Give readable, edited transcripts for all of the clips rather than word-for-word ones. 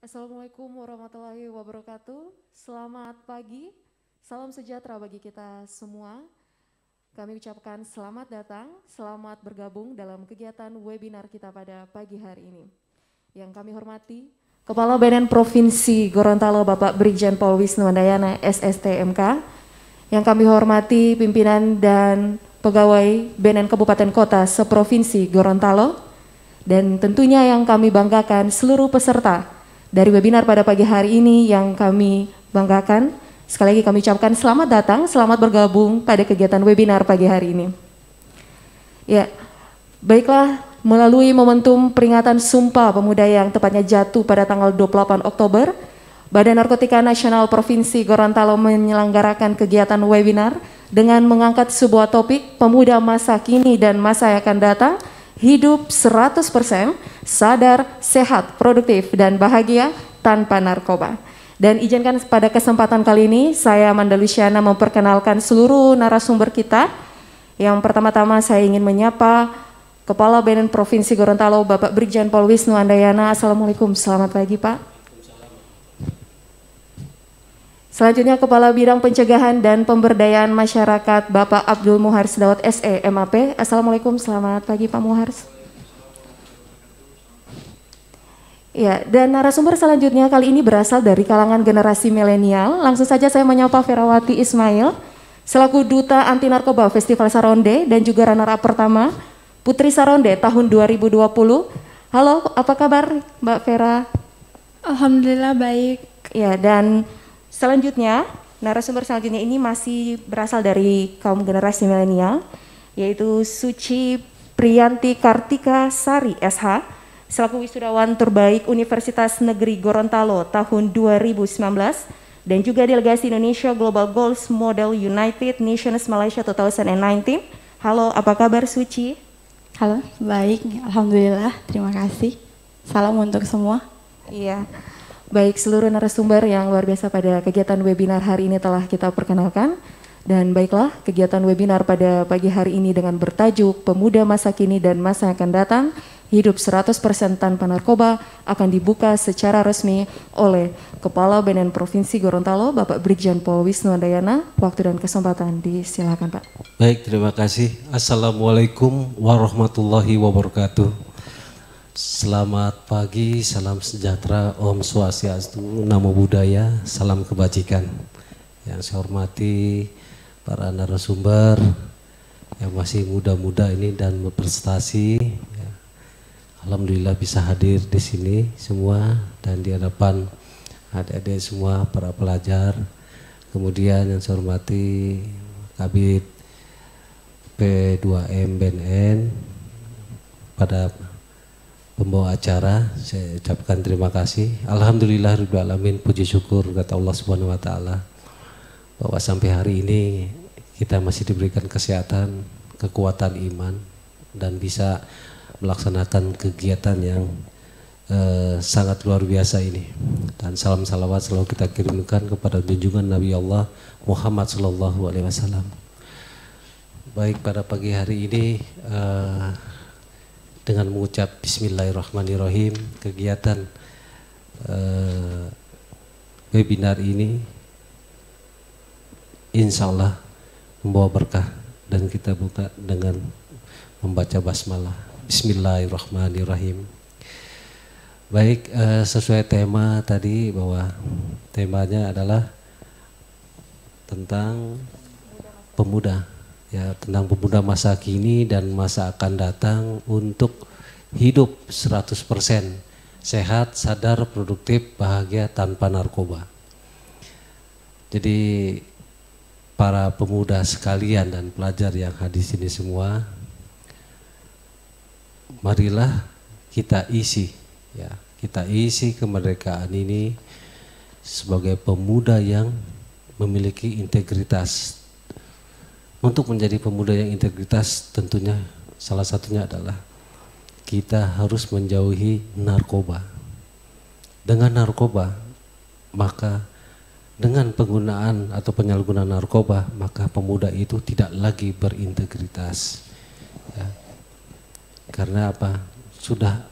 Assalamualaikum warahmatullahi wabarakatuh. Selamat pagi, salam sejahtera bagi kita semua. Kami ucapkan selamat datang, selamat bergabung dalam kegiatan webinar kita pada pagi hari ini. Yang kami hormati, Kepala BNN Provinsi Gorontalo Bapak Brigjen Pol Wisnu Handayana SSTMK. Yang kami hormati pimpinan dan pegawai BNN Kabupaten Kota seprovinsi Gorontalo. Dan tentunya yang kami banggakan seluruh peserta dari webinar pada pagi hari ini yang kami banggakan. Sekali lagi kami ucapkan selamat datang, selamat bergabung pada kegiatan webinar pagi hari ini. Ya, baiklah, melalui momentum peringatan Sumpah Pemuda yang tepatnya jatuh pada tanggal 28 Oktober, Badan Narkotika Nasional Provinsi Gorontalo menyelenggarakan kegiatan webinar dengan mengangkat sebuah topik pemuda masa kini dan masa yang akan datang, hidup 100% sadar, sehat, produktif, dan bahagia tanpa narkoba. Dan izinkan pada kesempatan kali ini saya Amanda Luciana memperkenalkan seluruh narasumber kita. Yang pertama-tama saya ingin menyapa Kepala BNN Provinsi Gorontalo Bapak Brigjen Pol Wisnu Handayana. Assalamualaikum, selamat pagi Pak. Selanjutnya Kepala Bidang Pencegahan dan Pemberdayaan Masyarakat Bapak Abdul Muharis Dawud SE MAP. Assalamualaikum, selamat pagi Pak Muharis. Ya, dan narasumber selanjutnya kali ini berasal dari kalangan generasi milenial. Langsung saja saya menyapa Ferawati Ismail selaku Duta Anti Narkoba Festival Saronde dan juga runner-up pertama Putri Saronde tahun 2020. Halo, apa kabar Mbak Vera? Alhamdulillah baik. Ya, dan selanjutnya, narasumber selanjutnya ini masih berasal dari kaum generasi milenial, yaitu Suci Priyanti Kartika Sari SH, selaku wisudawan terbaik Universitas Negeri Gorontalo tahun 2019, dan juga delegasi Indonesia Global Goals Model United Nations Malaysia 2019. Halo, apa kabar Suci? Halo, baik. Alhamdulillah, terima kasih. Salam untuk semua. Iya. Baik, seluruh narasumber yang luar biasa pada kegiatan webinar hari ini telah kita perkenalkan. Dan baiklah, kegiatan webinar pada pagi hari ini dengan bertajuk Pemuda Masa Kini dan Masa yang akan datang, hidup 100% tanpa narkoba akan dibuka secara resmi oleh Kepala BNN Provinsi Gorontalo, Bapak Brigjen Pol Wisnu Handayana. Waktu dan kesempatan disilakan Pak. Baik, terima kasih. Assalamualaikum warahmatullahi wabarakatuh. Selamat pagi, salam sejahtera, Om Swastiastu, Namo Buddhaya, salam kebajikan. Yang saya hormati para narasumber yang masih muda-muda ini dan berprestasi. Ya. Alhamdulillah bisa hadir di sini semua dan di hadapan adik-adik semua para pelajar. Kemudian yang saya hormati Kabid P2M BNN, pada pembawa acara, saya ucapkan terima kasih. Alhamdulillah rabbil alamin, puji syukur kata Allah Subhanahu wa taala bahwa sampai hari ini kita masih diberikan kesehatan, kekuatan iman dan bisa melaksanakan kegiatan yang sangat luar biasa ini. Dan salam salawat selalu kita kirimkan kepada junjungan Nabi Allah Muhammad sallallahu alaihi wasallam. Baik, pada pagi hari ini dengan mengucap Bismillahirrahmanirrahim, kegiatan webinar ini insya Allah membawa berkah dan kita buka dengan membaca basmalah. Bismillahirrahmanirrahim. Baik, sesuai tema tadi bahwa temanya adalah tentang pemuda. Ya, tentang pemuda masa kini dan masa akan datang untuk hidup 100% sehat, sadar, produktif, bahagia tanpa narkoba. Jadi para pemuda sekalian dan pelajar yang hadir sini semua, marilah kita isi, ya, kita isi kemerdekaan ini sebagai pemuda yang memiliki integritas. Untuk menjadi pemuda yang integritas tentunya salah satunya adalah kita harus menjauhi narkoba. Dengan narkoba, maka dengan penggunaan atau penyalahgunaan narkoba, maka pemuda itu tidak lagi berintegritas. Ya. Karena apa? Sudah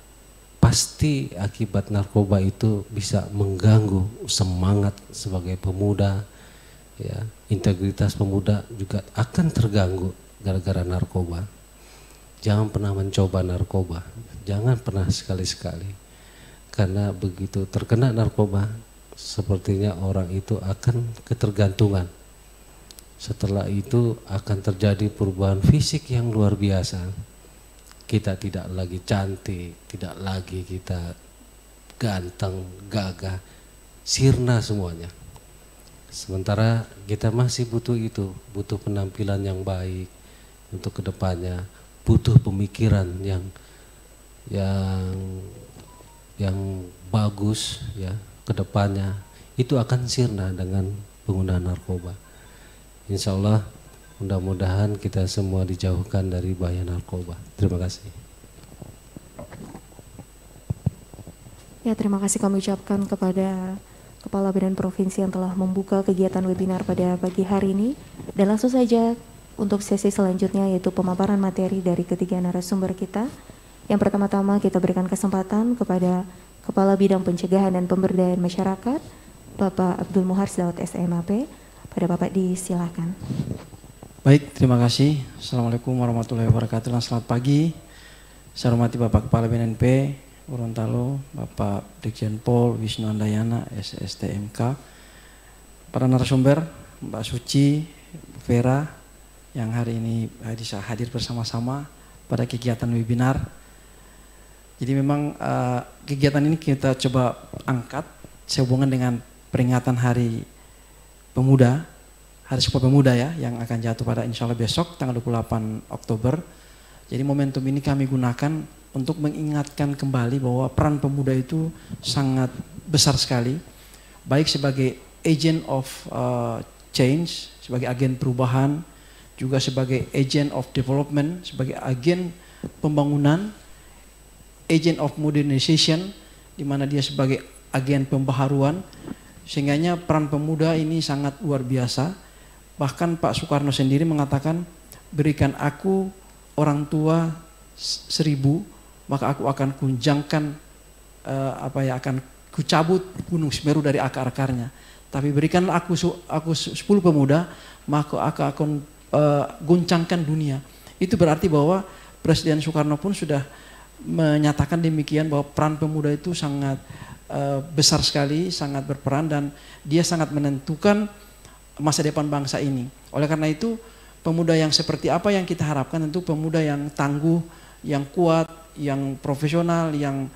pasti akibat narkoba itu bisa mengganggu semangat sebagai pemuda, ya, integritas pemuda juga akan terganggu gara-gara narkoba. Jangan pernah mencoba narkoba, jangan pernah sekali-sekali, karena begitu terkena narkoba, sepertinya orang itu akan ketergantungan. Setelah itu akan terjadi perubahan fisik yang luar biasa. Kita tidak lagi cantik, tidak lagi kita ganteng, gagah, sirna semuanya. Sementara kita masih butuh itu, butuh penampilan yang baik untuk kedepannya, butuh pemikiran yang bagus ya kedepannya. Itu akan sirna dengan penggunaan narkoba. Insya Allah mudah-mudahan kita semua dijauhkan dari bahaya narkoba. Terima kasih. Ya, terima kasih kami ucapkan kepada Kepala Badan Provinsi yang telah membuka kegiatan webinar pada pagi hari ini. Dan langsung saja untuk sesi selanjutnya, yaitu pemaparan materi dari ketiga narasumber kita. Yang pertama-tama kita berikan kesempatan kepada Kepala Bidang Pencegahan dan Pemberdayaan Masyarakat, Bapak Abdul Muhars Daud SMAP. Pada Bapak disilakan. Baik, terima kasih. Assalamualaikum warahmatullahi wabarakatuh. Selamat pagi. Saya hormati Bapak Kepala BNNP Gorontalo, Bapak Dirjen Pol Wisnu Andayana, SSTMK, para narasumber, Mbak Suci, Vera, yang hari ini bisa hadir bersama-sama pada kegiatan webinar. Jadi memang kegiatan ini kita coba angkat sehubungan dengan peringatan Hari Pemuda, Hari Sumpah Pemuda ya, yang akan jatuh pada insya Allah besok tanggal 28 Oktober. Jadi momentum ini kami gunakan untuk mengingatkan kembali bahwa peran pemuda itu sangat besar sekali, baik sebagai agent of change, sebagai agen perubahan, juga sebagai agent of development, sebagai agen pembangunan, agent of modernization, di mana dia sebagai agen pembaharuan. Sehingganya peran pemuda ini sangat luar biasa. Bahkan Pak Soekarno sendiri mengatakan, berikan aku orang tua 1000, maka aku akan kunjangkan akan kucabut gunung Semeru dari akar-akarnya. Tapi berikanlah aku 10 pemuda, maka aku akan guncangkan dunia. Itu berarti bahwa Presiden Soekarno pun sudah menyatakan demikian, bahwa peran pemuda itu sangat besar sekali, sangat berperan, dan dia sangat menentukan masa depan bangsa ini. Oleh karena itu, pemuda yang seperti apa yang kita harapkan? Tentu pemuda yang tangguh, yang kuat, yang profesional, yang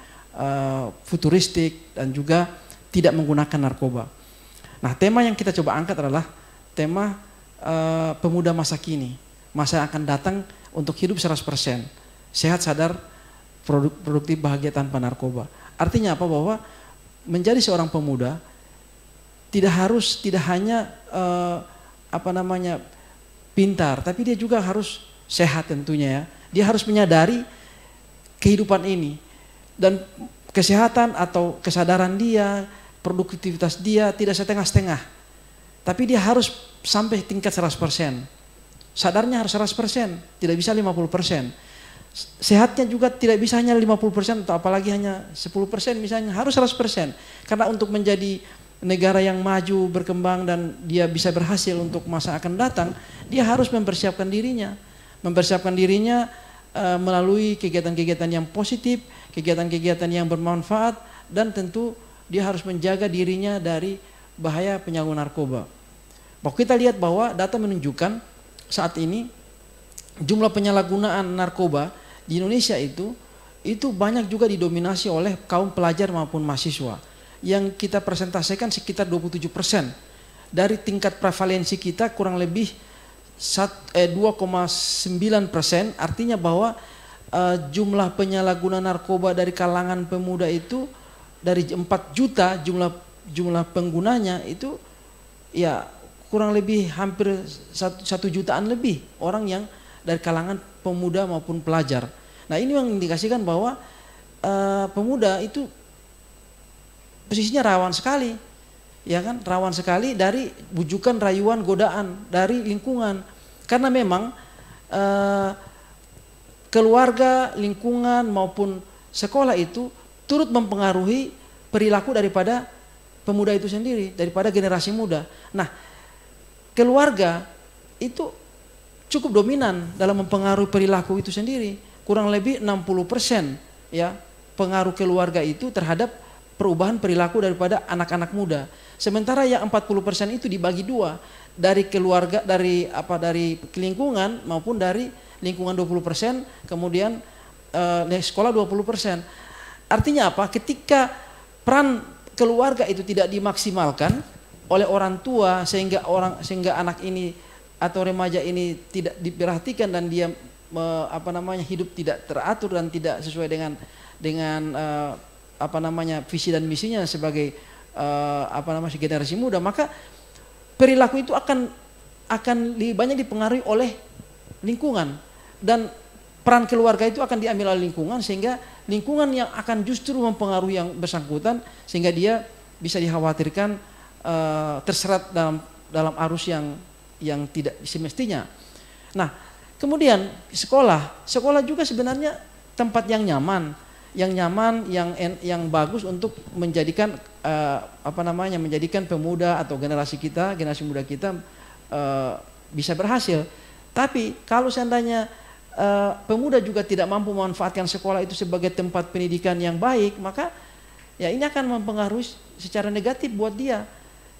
futuristik, dan juga tidak menggunakan narkoba. Nah, tema yang kita coba angkat adalah tema pemuda masa kini, masa yang akan datang untuk hidup 100%, sehat, sadar, produktif, bahagia tanpa narkoba. Artinya apa? Bahwa menjadi seorang pemuda tidak hanya pintar, tapi dia juga harus sehat tentunya ya. Dia harus menyadari kehidupan ini, dan kesehatan atau kesadaran dia, produktivitas dia tidak setengah-setengah, tapi dia harus sampai tingkat 100%. Sadarnya harus 100%, tidak bisa 50%. Sehatnya juga tidak bisa hanya 50% atau apalagi hanya 10% misalnya, harus 100%. Karena untuk menjadi negara yang maju, berkembang, dan dia bisa berhasil untuk masa akan datang, dia harus mempersiapkan dirinya. Melalui kegiatan-kegiatan yang positif, kegiatan-kegiatan yang bermanfaat, dan tentu dia harus menjaga dirinya dari bahaya penyalahgunaan narkoba. Bahwa kita lihat bahwa data menunjukkan saat ini jumlah penyalahgunaan narkoba di Indonesia itu banyak juga didominasi oleh kaum pelajar maupun mahasiswa. Yang kita presentasikan sekitar 27%. Dari tingkat prevalensi kita kurang lebih 2,9%, artinya bahwa jumlah penyalahguna narkoba dari kalangan pemuda itu dari 4 juta jumlah penggunanya itu ya kurang lebih hampir 1 jutaan lebih orang yang dari kalangan pemuda maupun pelajar. Nah, ini mengindikasikan bahwa pemuda itu posisinya rawan sekali, ya kan, rawan sekali dari bujukan, rayuan, godaan dari lingkungan. Karena memang keluarga, lingkungan maupun sekolah itu turut mempengaruhi perilaku daripada pemuda itu sendiri, daripada generasi muda. Nah, keluarga itu cukup dominan dalam mempengaruhi perilaku itu sendiri. Kurang lebih 60% ya pengaruh keluarga itu terhadap perubahan perilaku daripada anak-anak muda. Sementara yang 40% itu dibagi dua, dari keluarga, dari lingkungan maupun dari lingkungan 20%, kemudian sekolah 20%. Artinya apa? Ketika peran keluarga itu tidak dimaksimalkan oleh orang tua sehingga anak ini atau remaja ini tidak diperhatikan dan dia hidup tidak teratur dan tidak sesuai dengan visi dan misinya sebagai generasi muda, maka perilaku itu akan lebih banyak dipengaruhi oleh lingkungan, dan peran keluarga itu akan diambil oleh lingkungan, sehingga lingkungan yang akan justru mempengaruhi yang bersangkutan sehingga dia bisa dikhawatirkan terserat dalam arus yang tidak semestinya. Nah, kemudian sekolah juga sebenarnya tempat yang nyaman, yang bagus untuk menjadikan menjadikan pemuda atau generasi muda kita bisa berhasil. Tapi kalau seandainya pemuda juga tidak mampu memanfaatkan sekolah itu sebagai tempat pendidikan yang baik, maka ya ini akan mempengaruhi secara negatif buat dia.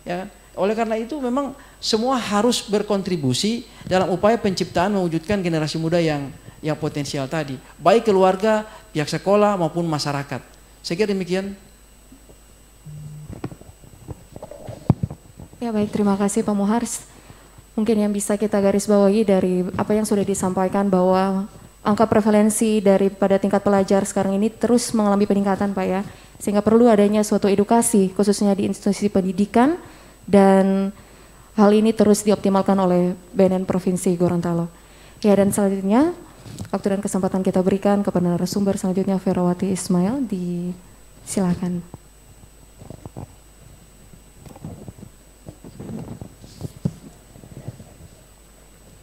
Ya, oleh karena itu memang semua harus berkontribusi dalam upaya penciptaan mewujudkan generasi muda yang potensial tadi, baik keluarga, pihak sekolah maupun masyarakat. Saya kira demikian. Ya baik, terima kasih Pak Muhars. Mungkin yang bisa kita garis bawahi dari apa yang sudah disampaikan bahwa angka prevalensi daripada tingkat pelajar sekarang ini terus mengalami peningkatan Pak ya. Sehingga perlu adanya suatu edukasi khususnya di institusi pendidikan, dan hal ini terus dioptimalkan oleh BNN Provinsi Gorontalo. Ya, dan selanjutnya waktu dan kesempatan kita berikan kepada narasumber selanjutnya, Ferawati Ismail, silakan.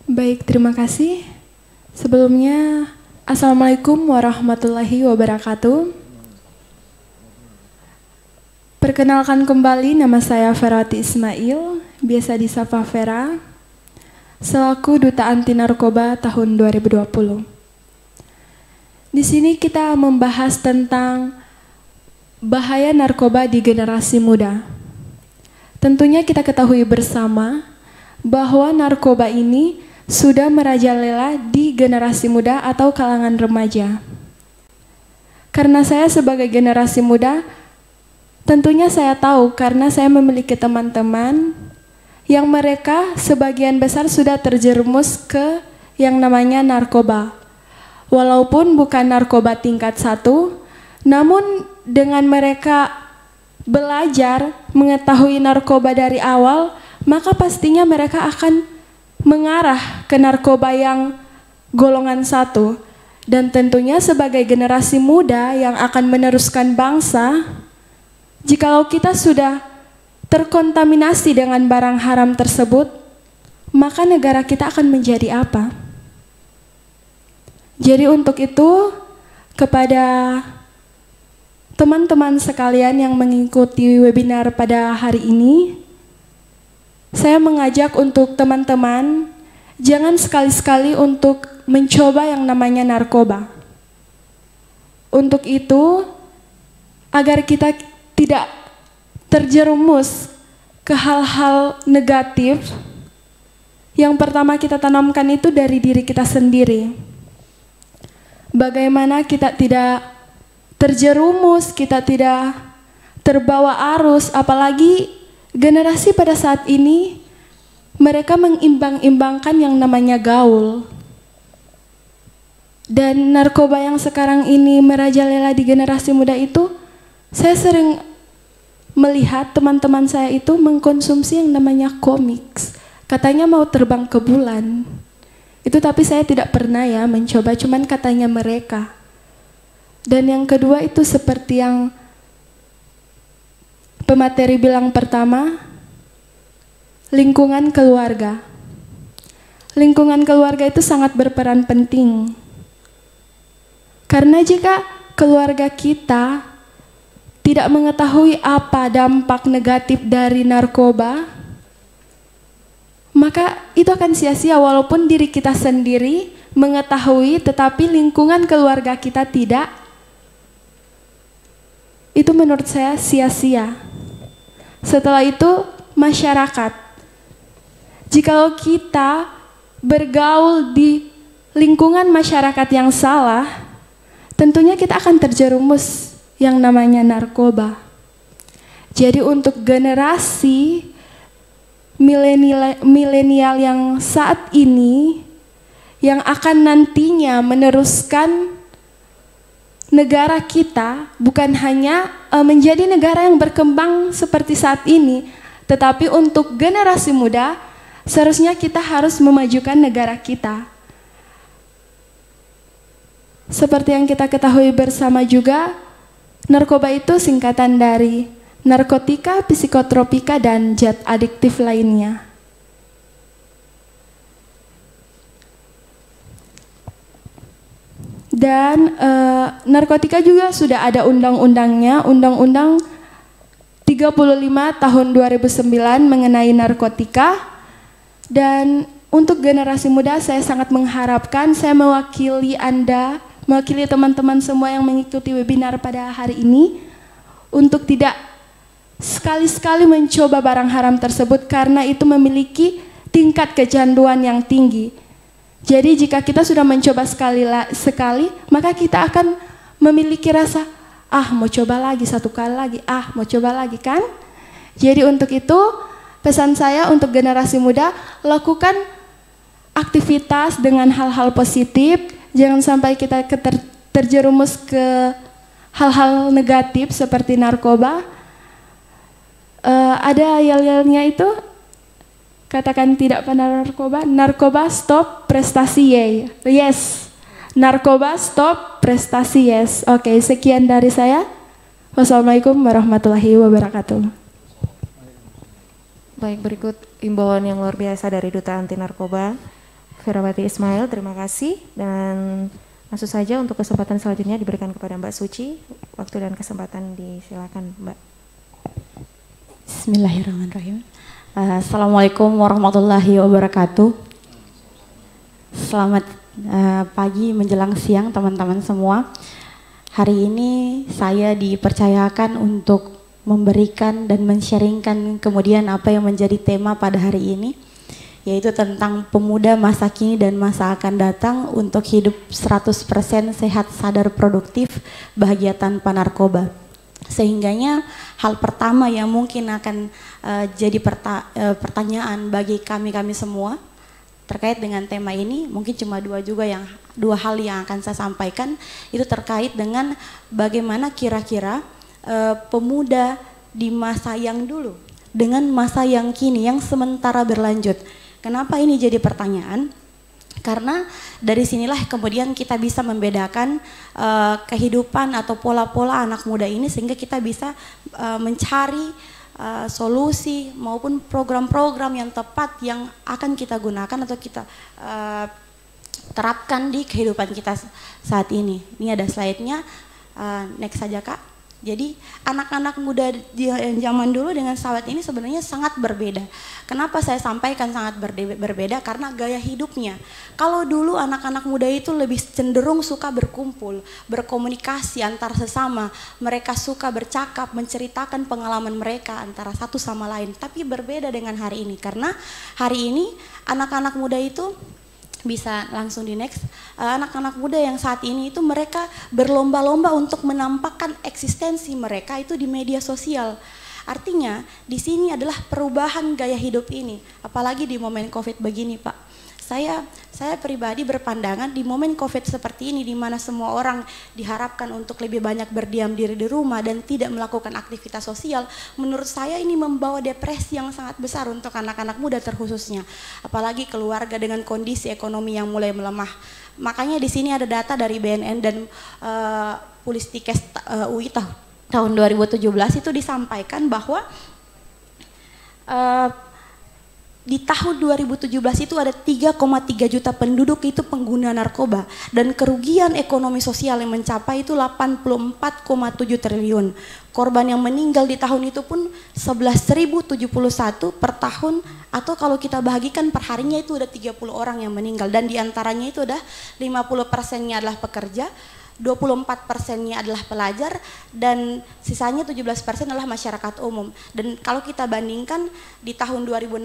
Baik, terima kasih. Sebelumnya, Assalamualaikum warahmatullahi wabarakatuh. Perkenalkan kembali, nama saya Ferawati Ismail, biasa disapa Vera, selaku Duta Anti Narkoba tahun 2020. Di sini kita membahas tentang bahaya narkoba di generasi muda. Tentunya kita ketahui bersama bahwa narkoba ini sudah merajalela di generasi muda atau kalangan remaja. Karena saya sebagai generasi muda, tentunya saya tahu karena saya memiliki teman-teman yang mereka sebagian besar sudah terjerumus ke yang namanya narkoba. Walaupun bukan narkoba tingkat 1, namun dengan mereka belajar mengetahui narkoba dari awal, maka pastinya mereka akan mengarah ke narkoba yang golongan 1. Dan tentunya sebagai generasi muda yang akan meneruskan bangsa, jikalau kita sudah terkontaminasi dengan barang haram tersebut, maka negara kita akan menjadi apa? Jadi untuk itu, kepada teman-teman sekalian yang mengikuti webinar pada hari ini, saya mengajak untuk teman-teman jangan sekali-sekali untuk mencoba yang namanya narkoba. Untuk itu, agar kita tidak terjerumus ke hal-hal negatif, yang pertama kita tanamkan itu dari diri kita sendiri. Bagaimana kita tidak terjerumus, kita tidak terbawa arus, apalagi generasi pada saat ini mereka mengimbang-imbangkan yang namanya gaul. Dan narkoba yang sekarang ini merajalela di generasi muda itu, saya sering melihat teman-teman saya itu mengkonsumsi yang namanya komiks. Katanya mau terbang ke bulan. Itu tapi saya tidak pernah ya mencoba, cuman katanya mereka. Dan yang kedua itu seperti yang pemateri bilang pertama, lingkungan keluarga. Lingkungan keluarga itu sangat berperan penting. Karena jika keluarga kita tidak mengetahui apa dampak negatif dari narkoba, maka itu akan sia-sia walaupun diri kita sendiri mengetahui tetapi lingkungan keluarga kita tidak. Itu menurut saya sia-sia. Setelah itu masyarakat. Jikalau kita bergaul di lingkungan masyarakat yang salah, tentunya kita akan terjerumus yang namanya narkoba. Jadi untuk generasi milenial yang saat ini, yang akan nantinya meneruskan negara kita, bukan hanya menjadi negara yang berkembang seperti saat ini, tetapi untuk generasi muda, seharusnya kita harus memajukan negara kita. Seperti yang kita ketahui bersama juga, narkoba itu singkatan dari narkotika, psikotropika, dan zat adiktif lainnya. Dan narkotika juga sudah ada undang-undangnya, Undang-Undang 35 tahun 2009 mengenai narkotika. Dan untuk generasi muda saya sangat mengharapkan, saya mewakili Anda, mewakili teman-teman semua yang mengikuti webinar pada hari ini, untuk tidak sekali-sekali mencoba barang haram tersebut karena itu memiliki tingkat kecanduan yang tinggi. Jadi jika kita sudah mencoba sekali, maka kita akan memiliki rasa, mau coba lagi, satu kali lagi, mau coba lagi kan? Jadi untuk itu, pesan saya untuk generasi muda, lakukan aktivitas dengan hal-hal positif, jangan sampai kita terjerumus ke hal-hal negatif seperti narkoba. Ada yel-yelnya itu, katakan tidak pada narkoba, narkoba stop prestasi yes, narkoba stop prestasi yes. Oke, sekian dari saya. Wassalamualaikum warahmatullahi wabarakatuh. Baik, berikut imbauan yang luar biasa dari Duta Anti Narkoba, Ferawati Ismail, terima kasih. Dan langsung saja untuk kesempatan selanjutnya diberikan kepada Mbak Suci. Waktu dan kesempatan disilakan, Mbak. Bismillahirrahmanirrahim. Assalamualaikum warahmatullahi wabarakatuh. Selamat pagi menjelang siang teman-teman semua. Hari ini saya dipercayakan untuk memberikan dan men-sharingkan kemudian apa yang menjadi tema pada hari ini, yaitu tentang pemuda masa kini dan masa akan datang untuk hidup 100% sehat, sadar, produktif, bahagia tanpa narkoba. Sehingganya hal pertama yang mungkin akan jadi pertanyaan bagi kami semua terkait dengan tema ini, mungkin cuma dua hal yang akan saya sampaikan, itu terkait dengan bagaimana kira-kira pemuda di masa yang dulu dengan masa yang kini yang sementara berlanjut. Kenapa ini jadi pertanyaan? Karena dari sinilah kemudian kita bisa membedakan kehidupan atau pola-pola anak muda ini, sehingga kita bisa mencari solusi maupun program-program yang tepat yang akan kita gunakan atau kita terapkan di kehidupan kita saat ini. Ini ada slide-nya, next saja Kak. Jadi anak-anak muda yang zaman dulu dengan saat ini sebenarnya sangat berbeda. Kenapa saya sampaikan sangat berbeda? Karena gaya hidupnya. Kalau dulu anak-anak muda itu lebih cenderung suka berkumpul, berkomunikasi antar sesama. Mereka suka bercakap, menceritakan pengalaman mereka antara satu sama lain. Tapi berbeda dengan hari ini, karena hari ini anak-anak muda itu, bisa langsung di next, anak-anak muda yang saat ini itu mereka berlomba-lomba untuk menampakkan eksistensi mereka itu di media sosial. Artinya di sini adalah perubahan gaya hidup ini, apalagi di momen COVID begini Pak. Saya pribadi berpandangan di momen COVID seperti ini, di mana semua orang diharapkan untuk lebih banyak berdiam diri di rumah dan tidak melakukan aktivitas sosial, menurut saya ini membawa depresi yang sangat besar untuk anak-anak muda terkhususnya, apalagi keluarga dengan kondisi ekonomi yang mulai melemah. Makanya di sini ada data dari BNN dan Pulistikes UI tahun 2017 itu disampaikan bahwa di tahun 2017 itu ada 3,3 juta penduduk itu pengguna narkoba dan kerugian ekonomi sosial yang mencapai itu 84,7 triliun. Korban yang meninggal di tahun itu pun 11.071 per tahun, atau kalau kita bagikan per harinya itu ada 30 orang yang meninggal, dan diantaranya itu udah 50%-nya adalah pekerja, 24%-nya adalah pelajar, dan sisanya 17% adalah masyarakat umum. Dan kalau kita bandingkan di tahun 2016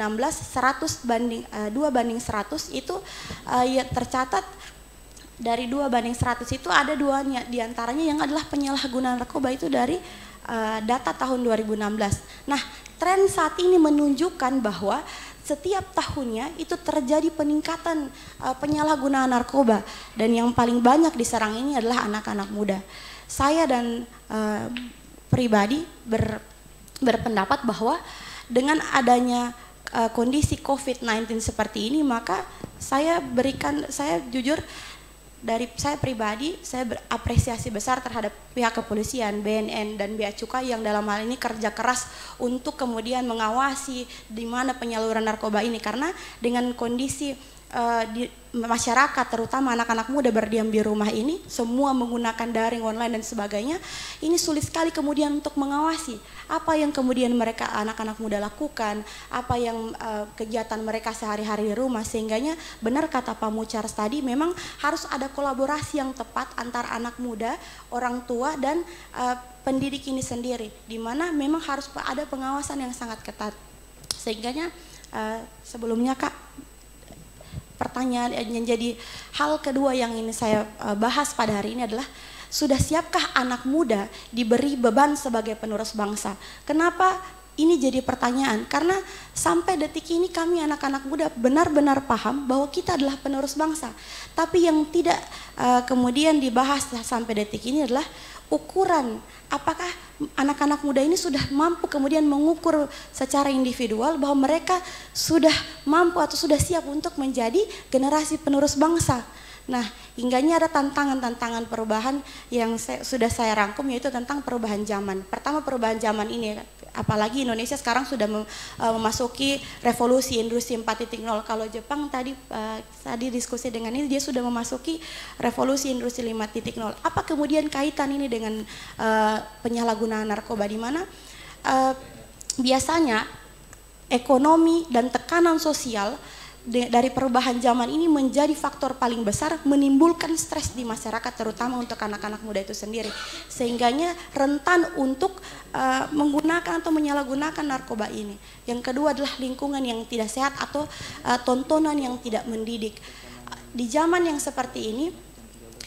2 banding 100 itu ya tercatat dari 2 banding 100 itu ada 2 diantaranya yang adalah penyalahgunaan narkoba itu dari data tahun 2016. Nah, tren saat ini menunjukkan bahwa setiap tahunnya itu terjadi peningkatan penyalahgunaan narkoba, dan yang paling banyak diserang ini adalah anak-anak muda. Saya dan pribadi berpendapat bahwa dengan adanya kondisi COVID-19 seperti ini, maka saya jujur dari saya pribadi, saya berapresiasi besar terhadap pihak kepolisian, BNN, dan Bea Cukai yang dalam hal ini kerja keras untuk kemudian mengawasi di mana penyaluran narkoba ini, karena dengan kondisi di masyarakat terutama anak-anak muda berdiam di rumah ini, semua menggunakan daring, online dan sebagainya, ini sulit sekali kemudian untuk mengawasi apa yang kemudian mereka anak-anak muda lakukan, apa yang kegiatan mereka sehari-hari di rumah. Sehingganya benar kata Pak Muchars tadi, memang harus ada kolaborasi yang tepat antara anak muda, orang tua, dan pendidik ini sendiri, di mana memang harus ada pengawasan yang sangat ketat. Sehingganya sebelumnya Kak, pertanyaan yang jadi hal kedua yang ini saya bahas pada hari ini adalah, sudah siapkah anak muda diberi beban sebagai penerus bangsa? Kenapa ini jadi pertanyaan? Karena sampai detik ini kami anak-anak muda benar-benar paham bahwa kita adalah penerus bangsa. Tapi yang tidak kemudian dibahas sampai detik ini adalah ukuran, apakah anak-anak muda ini sudah mampu kemudian mengukur secara individual bahwa mereka sudah mampu atau sudah siap untuk menjadi generasi penerus bangsa. Nah, hingganya ada tantangan-tantangan perubahan yang sudah saya rangkum, yaitu tentang perubahan zaman. Pertama, perubahan zaman ini, apalagi Indonesia sekarang sudah memasuki revolusi industri 4.0. Kalau Jepang tadi diskusi dengan ini, dia sudah memasuki revolusi industri 5.0. Apa kemudian kaitan ini dengan penyalahgunaan narkoba, di mana biasanya ekonomi dan tekanan sosial dari perubahan zaman ini menjadi faktor paling besar menimbulkan stres di masyarakat, terutama untuk anak-anak muda itu sendiri, sehingganya rentan untuk menggunakan atau menyalahgunakan narkoba ini. Yang kedua adalah lingkungan yang tidak sehat atau tontonan yang tidak mendidik. Di zaman yang seperti ini,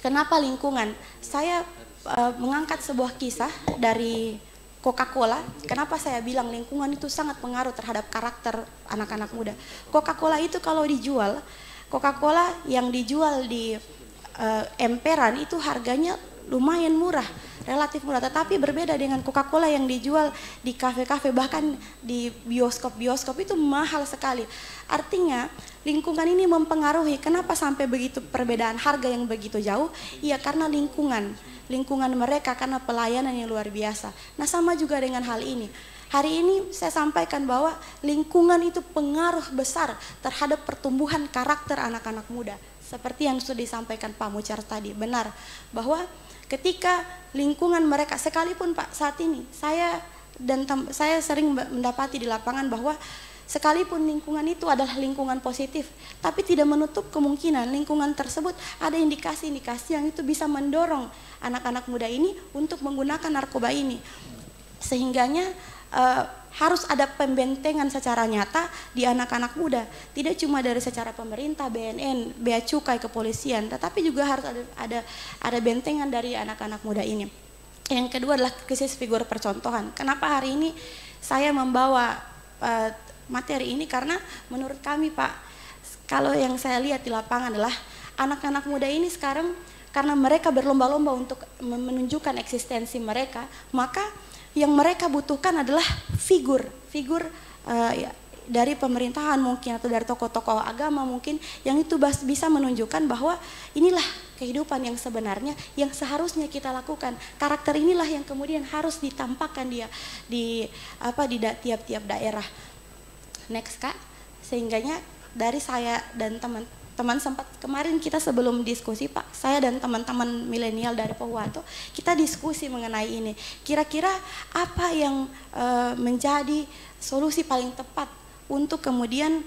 kenapa lingkungan? Saya mengangkat sebuah kisah dari Coca-Cola. Kenapa saya bilang lingkungan itu sangat pengaruh terhadap karakter anak-anak muda? Coca-Cola itu kalau dijual, Coca-Cola yang dijual di emperan itu harganya lumayan murah, relatif murah. Tetapi berbeda dengan Coca-Cola yang dijual di kafe-kafe, bahkan di bioskop-bioskop itu mahal sekali. Artinya lingkungan ini mempengaruhi. Kenapa sampai begitu perbedaan harga yang begitu jauh? Iya, karena lingkungan mereka, karena pelayanan yang luar biasa. Nah, sama juga dengan hal ini. Hari ini saya sampaikan bahwa lingkungan itu pengaruh besar terhadap pertumbuhan karakter anak-anak muda. Seperti yang sudah disampaikan Pak Muchars tadi, benar bahwa ketika lingkungan mereka, sekalipun Pak saat ini saya sering mendapati di lapangan bahwa sekalipun lingkungan itu adalah lingkungan positif, tapi tidak menutup kemungkinan lingkungan tersebut ada indikasi-indikasi yang itu bisa mendorong anak-anak muda ini untuk menggunakan narkoba ini. Sehingganya harus ada pembentengan secara nyata di anak-anak muda, tidak cuma dari secara pemerintah, BNN, Bea Cukai, kepolisian, tetapi juga harus ada bentengan dari anak-anak muda ini. Yang kedua adalah krisis figur percontohan. Kenapa hari ini saya membawa materi ini? Karena menurut kami Pak, kalau yang saya lihat di lapangan adalah anak-anak muda ini sekarang karena mereka berlomba-lomba untuk menunjukkan eksistensi mereka, maka yang mereka butuhkan adalah figur dari pemerintahan mungkin atau dari tokoh-tokoh agama mungkin, yang itu bisa menunjukkan bahwa inilah kehidupan yang sebenarnya yang seharusnya kita lakukan. Karakter inilah yang kemudian harus ditampakkan dia di tiap-tiap daerah. Next Kak, Sehingganya dari saya dan teman-teman sempat kemarin kita sebelum diskusi Pak, saya dan teman-teman milenial dari Pohuwato, kita diskusi mengenai ini. Kira-kira apa yang menjadi solusi paling tepat untuk kemudian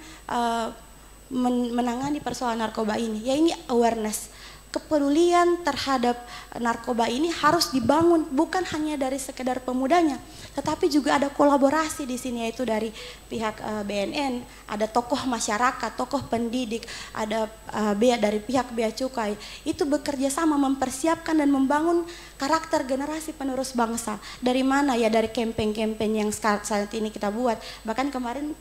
menangani persoalan narkoba ini? Ya ini awareness. Kepedulian terhadap narkoba ini harus dibangun bukan hanya dari sekedar pemudanya, tetapi juga ada kolaborasi di sini, yaitu dari pihak BNN, ada tokoh masyarakat, tokoh pendidik, ada dari pihak Bea Cukai. Itu bekerja sama mempersiapkan dan membangun karakter generasi penerus bangsa. Dari mana ya? Dari campaign-campaign yang saat ini kita buat. Bahkan kemarin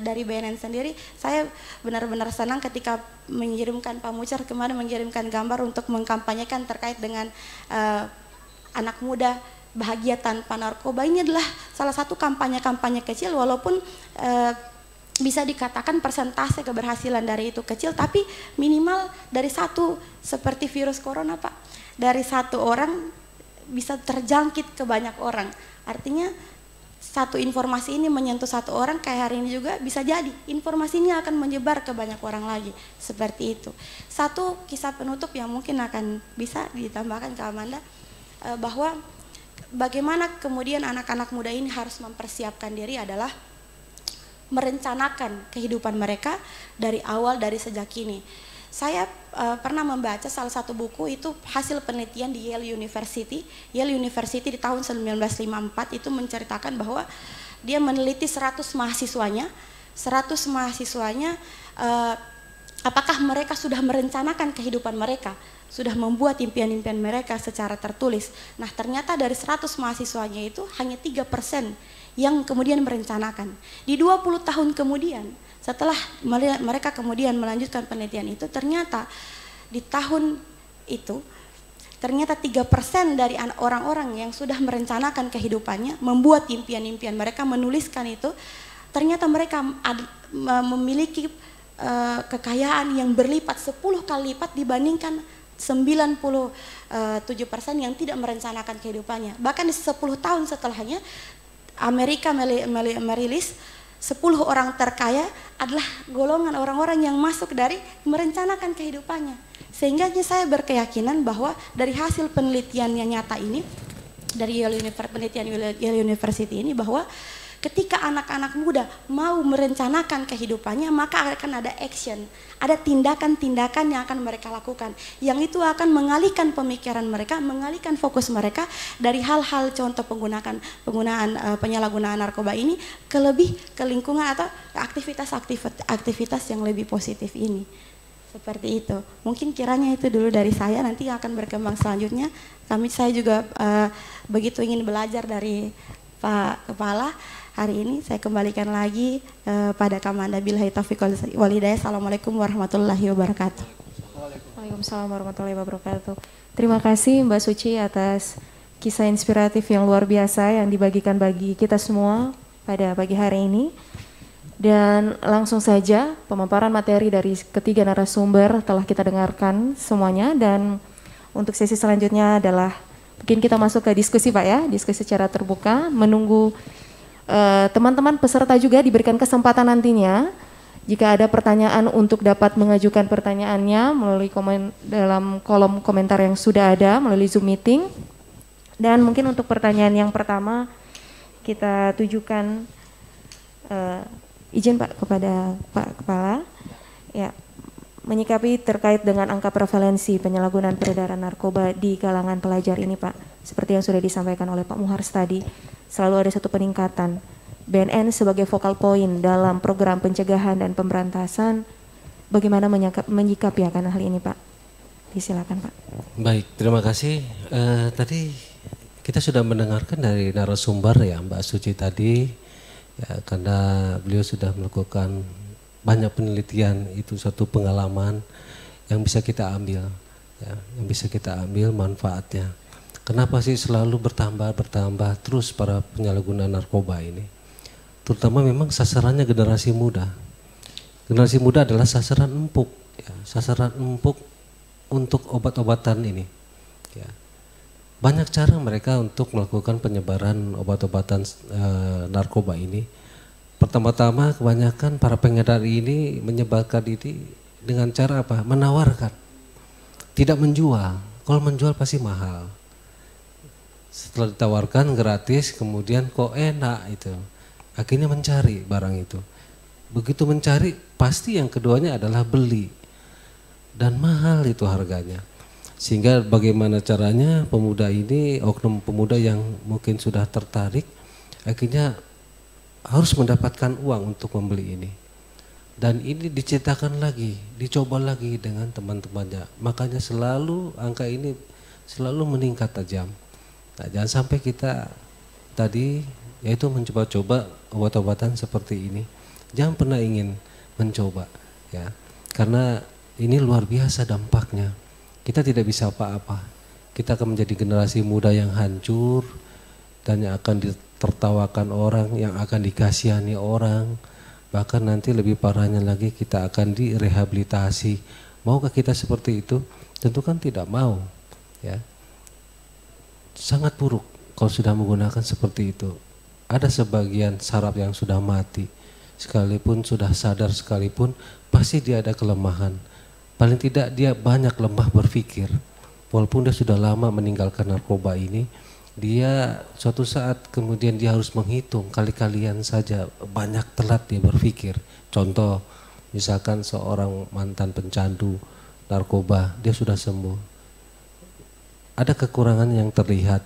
dari BNN sendiri, saya benar-benar senang ketika mengirimkan Pak Muchar kemarin mengirimkan gambar untuk mengkampanyekan terkait dengan anak muda bahagia tanpa narkoba. Ini adalah salah satu kampanye-kampanye kecil, walaupun bisa dikatakan persentase keberhasilan dari itu kecil, tapi minimal dari satu, seperti virus corona Pak, dari satu orang bisa terjangkit ke banyak orang. Artinya satu informasi ini menyentuh satu orang, kayak hari ini juga bisa jadi informasinya akan menyebar ke banyak orang lagi, seperti itu. Satu kisah penutup yang mungkin akan bisa ditambahkan ke Amanda, bahwa bagaimana kemudian anak-anak muda ini harus mempersiapkan diri adalah merencanakan kehidupan mereka dari awal, dari sejak kini. Saya pernah membaca salah satu buku, itu hasil penelitian di Yale University. Yale University di tahun 1954 itu menceritakan bahwa dia meneliti 100 mahasiswanya apakah mereka sudah merencanakan kehidupan mereka, sudah membuat impian-impian mereka secara tertulis. Nah ternyata dari 100 mahasiswanya itu hanya 3% yang kemudian merencanakan. Di 20 tahun kemudian, setelah mereka kemudian melanjutkan penelitian itu, ternyata di tahun itu ternyata 3% dari orang-orang yang sudah merencanakan kehidupannya, membuat impian-impian mereka, menuliskan itu, ternyata mereka memiliki kekayaan yang berlipat 10 kali lipat dibandingkan 97% yang tidak merencanakan kehidupannya. Bahkan 10 tahun setelahnya Amerika merilis 10 orang terkaya adalah golongan orang-orang yang masuk dari merencanakan kehidupannya. Sehingga saya berkeyakinan bahwa dari hasil penelitian yang nyata ini, dari penelitian Yale University ini, bahwa ketika anak-anak muda mau merencanakan kehidupannya, maka akan ada action, ada tindakan-tindakan yang akan mereka lakukan, yang itu akan mengalihkan pemikiran mereka, mengalihkan fokus mereka dari hal-hal contoh penggunaan penyalahgunaan narkoba ini ke lingkungan atau aktivitas yang lebih positif ini. Seperti itu. Mungkin kiranya itu dulu dari saya, nanti akan berkembang selanjutnya. Saya juga begitu ingin belajar dari Pak Kepala. Hari ini saya kembalikan lagi pada Kamanda billahi taufiq wal hidayah. Assalamualaikum warahmatullahi wabarakatuh. Waalaikumsalam warahmatullahi wabarakatuh. Terima kasih Mbak Suci atas kisah inspiratif yang luar biasa yang dibagikan bagi kita semua pada pagi hari ini. Dan langsung saja pemaparan materi dari ketiga narasumber telah kita dengarkan semuanya, dan untuk sesi selanjutnya adalah mungkin kita masuk ke diskusi Pak ya, diskusi secara terbuka, menunggu teman-teman peserta juga diberikan kesempatan nantinya jika ada pertanyaan untuk dapat mengajukan pertanyaannya melalui dalam kolom komentar yang sudah ada melalui Zoom meeting. Dan mungkin untuk pertanyaan yang pertama kita tujukan izin Pak kepada Pak Kepala ya, menyikapi terkait dengan angka prevalensi penyalahgunaan peredaran narkoba di kalangan pelajar ini Pak. Seperti yang sudah disampaikan oleh Pak Muhars tadi, selalu ada satu peningkatan. BNN sebagai focal point dalam program pencegahan dan pemberantasan, bagaimana menyikapi akan hal ini Pak? Disilakan Pak. Baik, terima kasih. Tadi kita sudah mendengarkan dari narasumber ya Mbak Suci tadi, ya, karena beliau sudah melakukan banyak penelitian, itu satu pengalaman yang bisa kita ambil, ya, yang bisa kita ambil manfaatnya. Kenapa sih selalu bertambah terus para penyalahguna narkoba ini? Terutama memang sasarannya generasi muda. Generasi muda adalah sasaran empuk, ya, sasaran empuk untuk obat-obatan ini. Ya. Banyak cara mereka untuk melakukan penyebaran obat-obatan narkoba ini. pertama-tama kebanyakan para pengedar ini menyebarkan ini dengan cara apa? Menawarkan, tidak menjual. Kalau menjual pasti mahal. Setelah ditawarkan gratis, kemudian kok enak itu. Akhirnya mencari barang itu. Begitu mencari, pasti yang keduanya adalah beli. Dan mahal itu harganya. Sehingga bagaimana caranya pemuda ini, oknum pemuda yang mungkin sudah tertarik, akhirnya harus mendapatkan uang untuk membeli ini. Dan ini diceritakan lagi, dicoba lagi dengan teman-temannya. Makanya selalu angka ini selalu meningkat tajam. Nah, jangan sampai kita tadi yaitu mencoba-coba obat-obatan seperti ini. Jangan pernah ingin mencoba, ya, karena ini luar biasa dampaknya. Kita tidak bisa apa-apa. Kita akan menjadi generasi muda yang hancur dan yang akan ditertawakan orang, yang akan dikasihani orang. Bahkan nanti lebih parahnya lagi kita akan direhabilitasi. Maukah kita seperti itu? Tentu kan tidak mau, ya. Sangat buruk kalau sudah menggunakan seperti itu. Ada sebagian saraf yang sudah mati, sekalipun sudah sadar sekalipun, pasti dia ada kelemahan. Paling tidak dia banyak lemah berpikir. Walaupun dia sudah lama meninggalkan narkoba ini, dia suatu saat kemudian dia harus menghitung kali-kalian saja banyak telat dia berpikir. Contoh, misalkan seorang mantan pencandu narkoba, dia sudah sembuh. Ada kekurangan yang terlihat.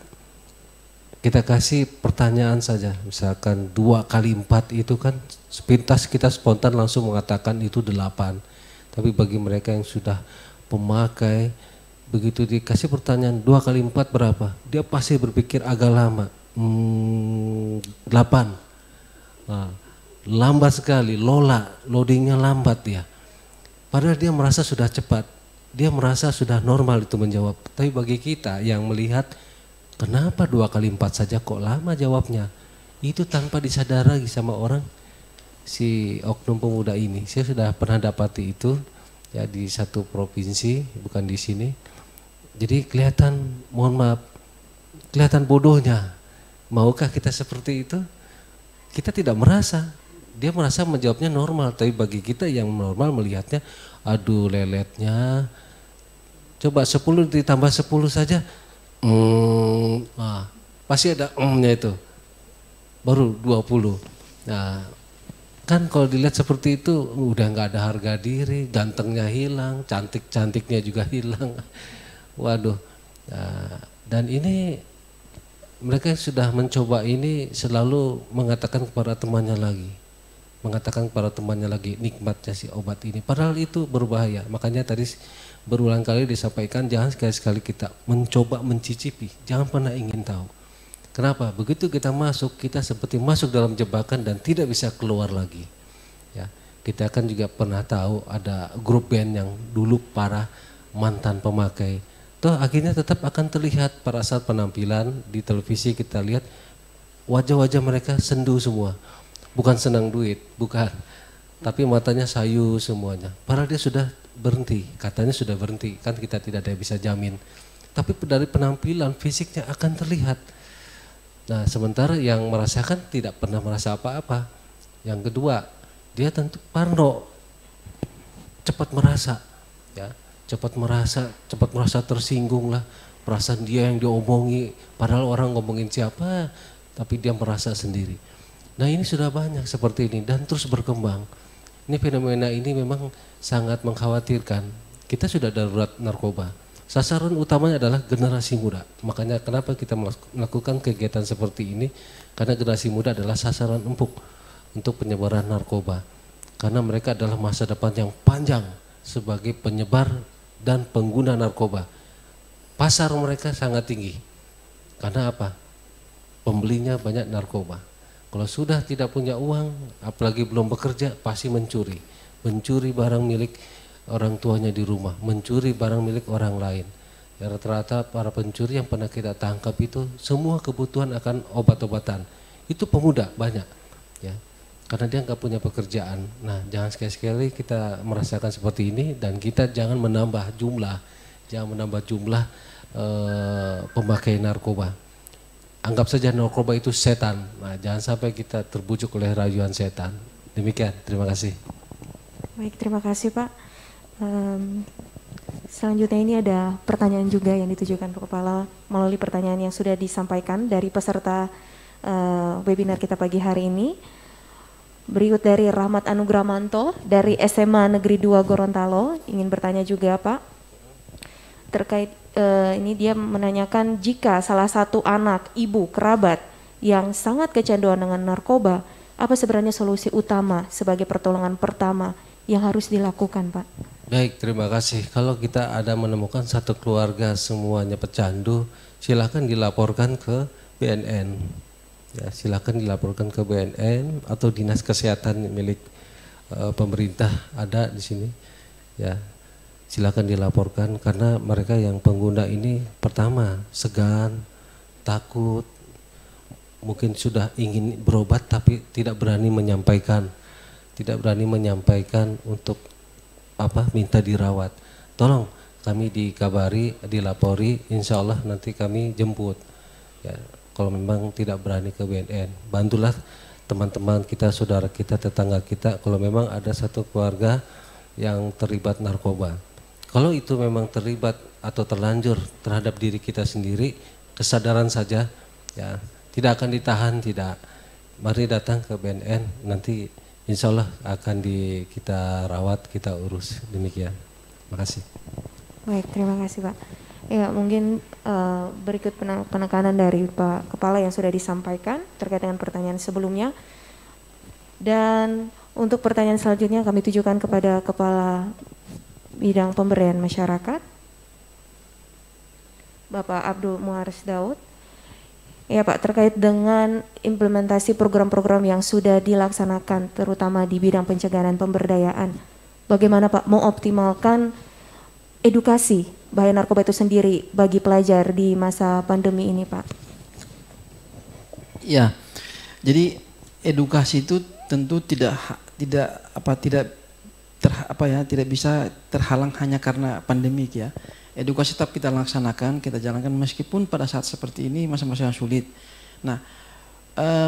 Kita kasih pertanyaan saja, misalkan 2 kali 4 itu kan sepintas kita spontan langsung mengatakan itu 8. Tapi bagi mereka yang sudah pemakai, begitu dikasih pertanyaan 2 kali 4 berapa? Dia pasti berpikir agak lama. 8. Nah, lambat sekali, loadingnya lambat ya. Padahal dia merasa sudah cepat, dia merasa sudah normal itu menjawab. Tapi bagi kita yang melihat, kenapa 2 kali 4 saja kok lama jawabnya? Itu tanpa disadari sama orang, si oknum pemuda ini. Saya sudah pernah dapati itu ya di satu provinsi, bukan di sini. Jadi kelihatan, mohon maaf, kelihatan bodohnya. Maukah kita seperti itu? Kita tidak merasa. Dia merasa menjawabnya normal, tapi bagi kita yang normal melihatnya, aduh leletnya. Coba 10 ditambah 10 saja, pasti ada nya itu. Baru 20. Nah, kan kalau dilihat seperti itu udah nggak ada harga diri, gantengnya hilang, cantiknya juga hilang. Waduh. Nah, dan ini mereka sudah mencoba ini selalu mengatakan kepada temannya lagi, nikmatnya si obat ini. Padahal itu berbahaya. Makanya tadi berulang kali disampaikan jangan sekali-sekali kita mencoba mencicipi, jangan pernah ingin tahu. Kenapa? Begitu kita masuk, kita seperti masuk dalam jebakan dan tidak bisa keluar lagi. Ya, kita kan juga pernah tahu ada grup band yang dulu para mantan pemakai. Toh akhirnya tetap akan terlihat pada saat penampilan di televisi kita lihat wajah-wajah mereka sendu semua. Bukan senang duit, bukan. Tapi matanya sayu semuanya. Padahal dia sudah berhenti, katanya sudah berhenti. Kan kita tidak ada yang bisa jamin. Tapi dari penampilan fisiknya akan terlihat. Nah, sementara yang merasakan tidak pernah merasa apa-apa. Yang kedua, dia tentu parno, cepat merasa, ya, cepat merasa tersinggung lah. Perasaan dia yang diomongi, padahal orang ngomongin siapa, tapi dia merasa sendiri. Nah, ini sudah banyak seperti ini dan terus berkembang. Ini fenomena ini memang sangat mengkhawatirkan. Kita sudah darurat narkoba. Sasaran utamanya adalah generasi muda. Makanya kenapa kita melakukan kegiatan seperti ini? Karena generasi muda adalah sasaran empuk untuk penyebaran narkoba. Karena mereka adalah masa depan yang panjang sebagai penyebar dan pengguna narkoba. Pasar mereka sangat tinggi. Karena apa? Pembelinya banyak narkoba. Kalau sudah tidak punya uang, apalagi belum bekerja, pasti mencuri. Mencuri barang milik orang tuanya di rumah, mencuri barang milik orang lain. Ya, rata-rata para pencuri yang pernah kita tangkap itu semua kebutuhan akan obat-obatan. Itu pemuda banyak, ya, karena dia nggak punya pekerjaan. Nah, jangan sekali-sekali kita merasakan seperti ini dan kita jangan menambah jumlah, pemakai narkoba. anggap saja narkoba itu setan. Nah, jangan sampai kita terbujuk oleh rayuan setan. Demikian, terima kasih. Baik, terima kasih Pak. Selanjutnya ini ada pertanyaan juga yang ditujukan ke Kepala melalui pertanyaan yang sudah disampaikan dari peserta webinar kita pagi hari ini. Berikut dari Rahmat Anugramanto dari SMA Negeri 2 Gorontalo ingin bertanya juga Pak. Terkait ini dia menanyakan jika salah satu anak, ibu, kerabat yang sangat kecanduan dengan narkoba, apa sebenarnya solusi utama sebagai pertolongan pertama yang harus dilakukan Pak? Baik, terima kasih. Kalau kita ada menemukan satu keluarga semuanya pecandu, silakan dilaporkan ke BNN. Ya, silakan dilaporkan ke BNN atau Dinas Kesehatan milik pemerintah ada di sini. Ya, silakan dilaporkan karena mereka yang pengguna ini pertama segan, takut, mungkin sudah ingin berobat tapi tidak berani menyampaikan untuk minta dirawat. Tolong kami dikabari, dilapori, insya Allah nanti kami jemput. Ya, kalau memang tidak berani ke BNN, bantulah teman-teman kita, saudara kita, tetangga kita. Kalau memang ada satu keluarga yang terlibat narkoba, kalau itu memang terlibat atau terlanjur terhadap diri kita sendiri, kesadaran saja, ya tidak akan ditahan, tidak. Mari datang ke BNN, nanti insya Allah akan kita rawat, kita urus. Demikian. Terima kasih. Baik, terima kasih Pak. Ya, mungkin berikut penekanan dari Pak Kepala yang sudah disampaikan terkait dengan pertanyaan sebelumnya. Dan untuk pertanyaan selanjutnya kami tujukan kepada Kepala Bidang Pemberdayaan Masyarakat, Bapak Abdul Muharis Daud. Ya Pak, terkait dengan implementasi program-program yang sudah dilaksanakan terutama di bidang pencegahan dan pemberdayaan, bagaimana Pak mengoptimalkan edukasi bahaya narkoba itu sendiri bagi pelajar di masa pandemi ini Pak? Ya, jadi edukasi itu tentu tidak bisa terhalang hanya karena pandemik ya. Edukasi tetap kita laksanakan, kita jalankan meskipun pada saat seperti ini masa-masa yang sulit. Nah,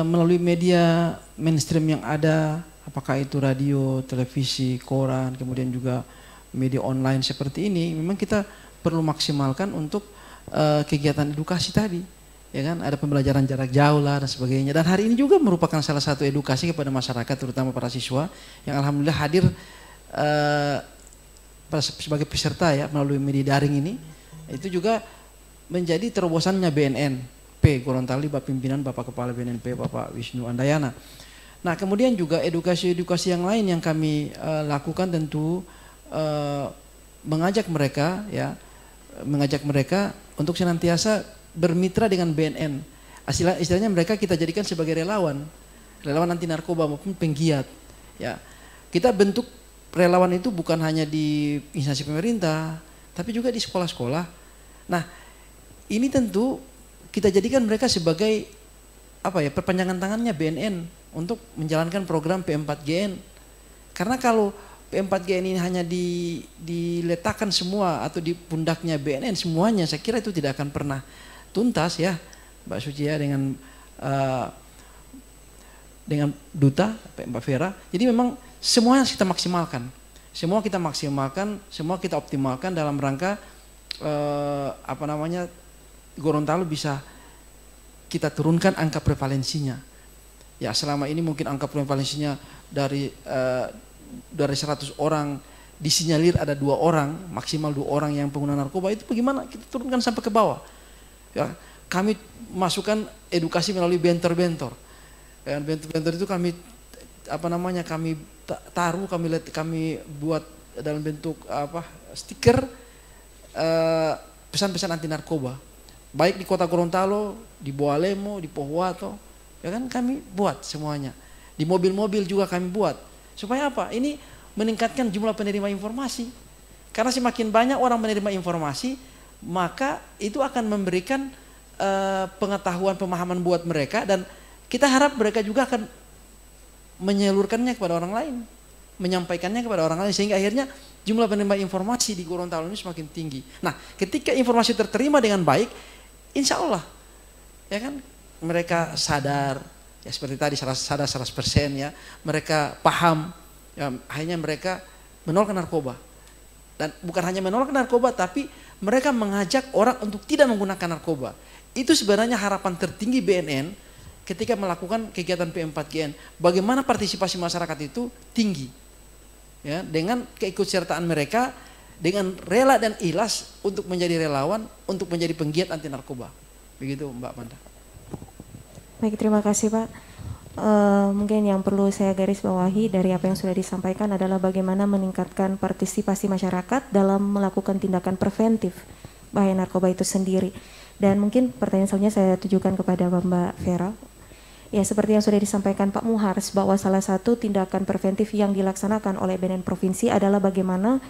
melalui media mainstream yang ada, apakah itu radio, televisi, koran, kemudian juga media online seperti ini, memang kita perlu maksimalkan untuk kegiatan edukasi tadi. Ya kan, ada pembelajaran jarak jauh lah dan sebagainya. Dan hari ini juga merupakan salah satu edukasi kepada masyarakat, terutama para siswa yang alhamdulillah hadir sebagai peserta ya melalui media daring ini. Itu juga menjadi terobosannya BNNP Gorontalo, pimpinan Bapak Kepala BNNP Bapak Wisnu Andayana. Nah, kemudian juga edukasi-edukasi yang lain yang kami lakukan tentu mengajak mereka untuk senantiasa bermitra dengan BNN. Istilahnya mereka kita jadikan sebagai relawan anti narkoba maupun penggiat. Ya, kita bentuk relawan itu bukan hanya di instansi pemerintah, tapi juga di sekolah-sekolah. Nah, ini tentu kita jadikan mereka sebagai perpanjangan tangannya BNN untuk menjalankan program P4GN. Karena kalau P4GN ini hanya diletakkan semua atau di pundaknya BNN semuanya, saya kira itu tidak akan pernah tuntas ya, Mbak Suci ya, dengan Duta Mbak Vera. Jadi memang semuanya kita maksimalkan, semua kita optimalkan dalam rangka Gorontalo bisa kita turunkan angka prevalensinya. Ya, selama ini mungkin angka prevalensinya dari 100 orang disinyalir ada 2 orang, maksimal 2 orang yang pengguna narkoba. Itu bagaimana kita turunkan sampai ke bawah? Ya, kami masukkan edukasi melalui bentor-bentor. Dan bentor-bentor itu kami taruh, kami buat dalam bentuk stiker pesan-pesan anti narkoba. Baik di Kota Gorontalo, di Boalemo, di Pohuwato, ya kan kami buat semuanya. Di mobil-mobil juga kami buat. Supaya apa? Ini meningkatkan jumlah penerima informasi. Karena semakin banyak orang menerima informasi, maka itu akan memberikan pengetahuan, pemahaman buat mereka, dan kita harap mereka juga akan menyalurkannya kepada orang lain, menyampaikannya kepada orang lain, sehingga akhirnya jumlah penerima informasi di Gorontalo ini semakin tinggi. Nah, ketika informasi terterima dengan baik, insya Allah, ya kan, mereka sadar, ya seperti tadi sadar 100% ya, mereka paham, ya, akhirnya mereka menolak narkoba. Dan bukan hanya menolak narkoba, tapi mereka mengajak orang untuk tidak menggunakan narkoba. Itu sebenarnya harapan tertinggi BNN ketika melakukan kegiatan P4GN. Bagaimana partisipasi masyarakat itu tinggi, ya, dengan keikutsertaan mereka, dengan rela dan ikhlas untuk menjadi relawan, untuk menjadi penggiat anti narkoba. Begitu Mbak Manda. Baik, terima kasih Pak. Mungkin yang perlu saya garis bawahi dari apa yang sudah disampaikan adalah bagaimana meningkatkan partisipasi masyarakat dalam melakukan tindakan preventif bahaya narkoba itu sendiri. Dan mungkin pertanyaan selanjutnya saya tujukan kepada Mbak Vera. Ya, seperti yang sudah disampaikan Pak Muhars, bahwa salah satu tindakan preventif yang dilaksanakan oleh BNN Provinsi adalah bagaimana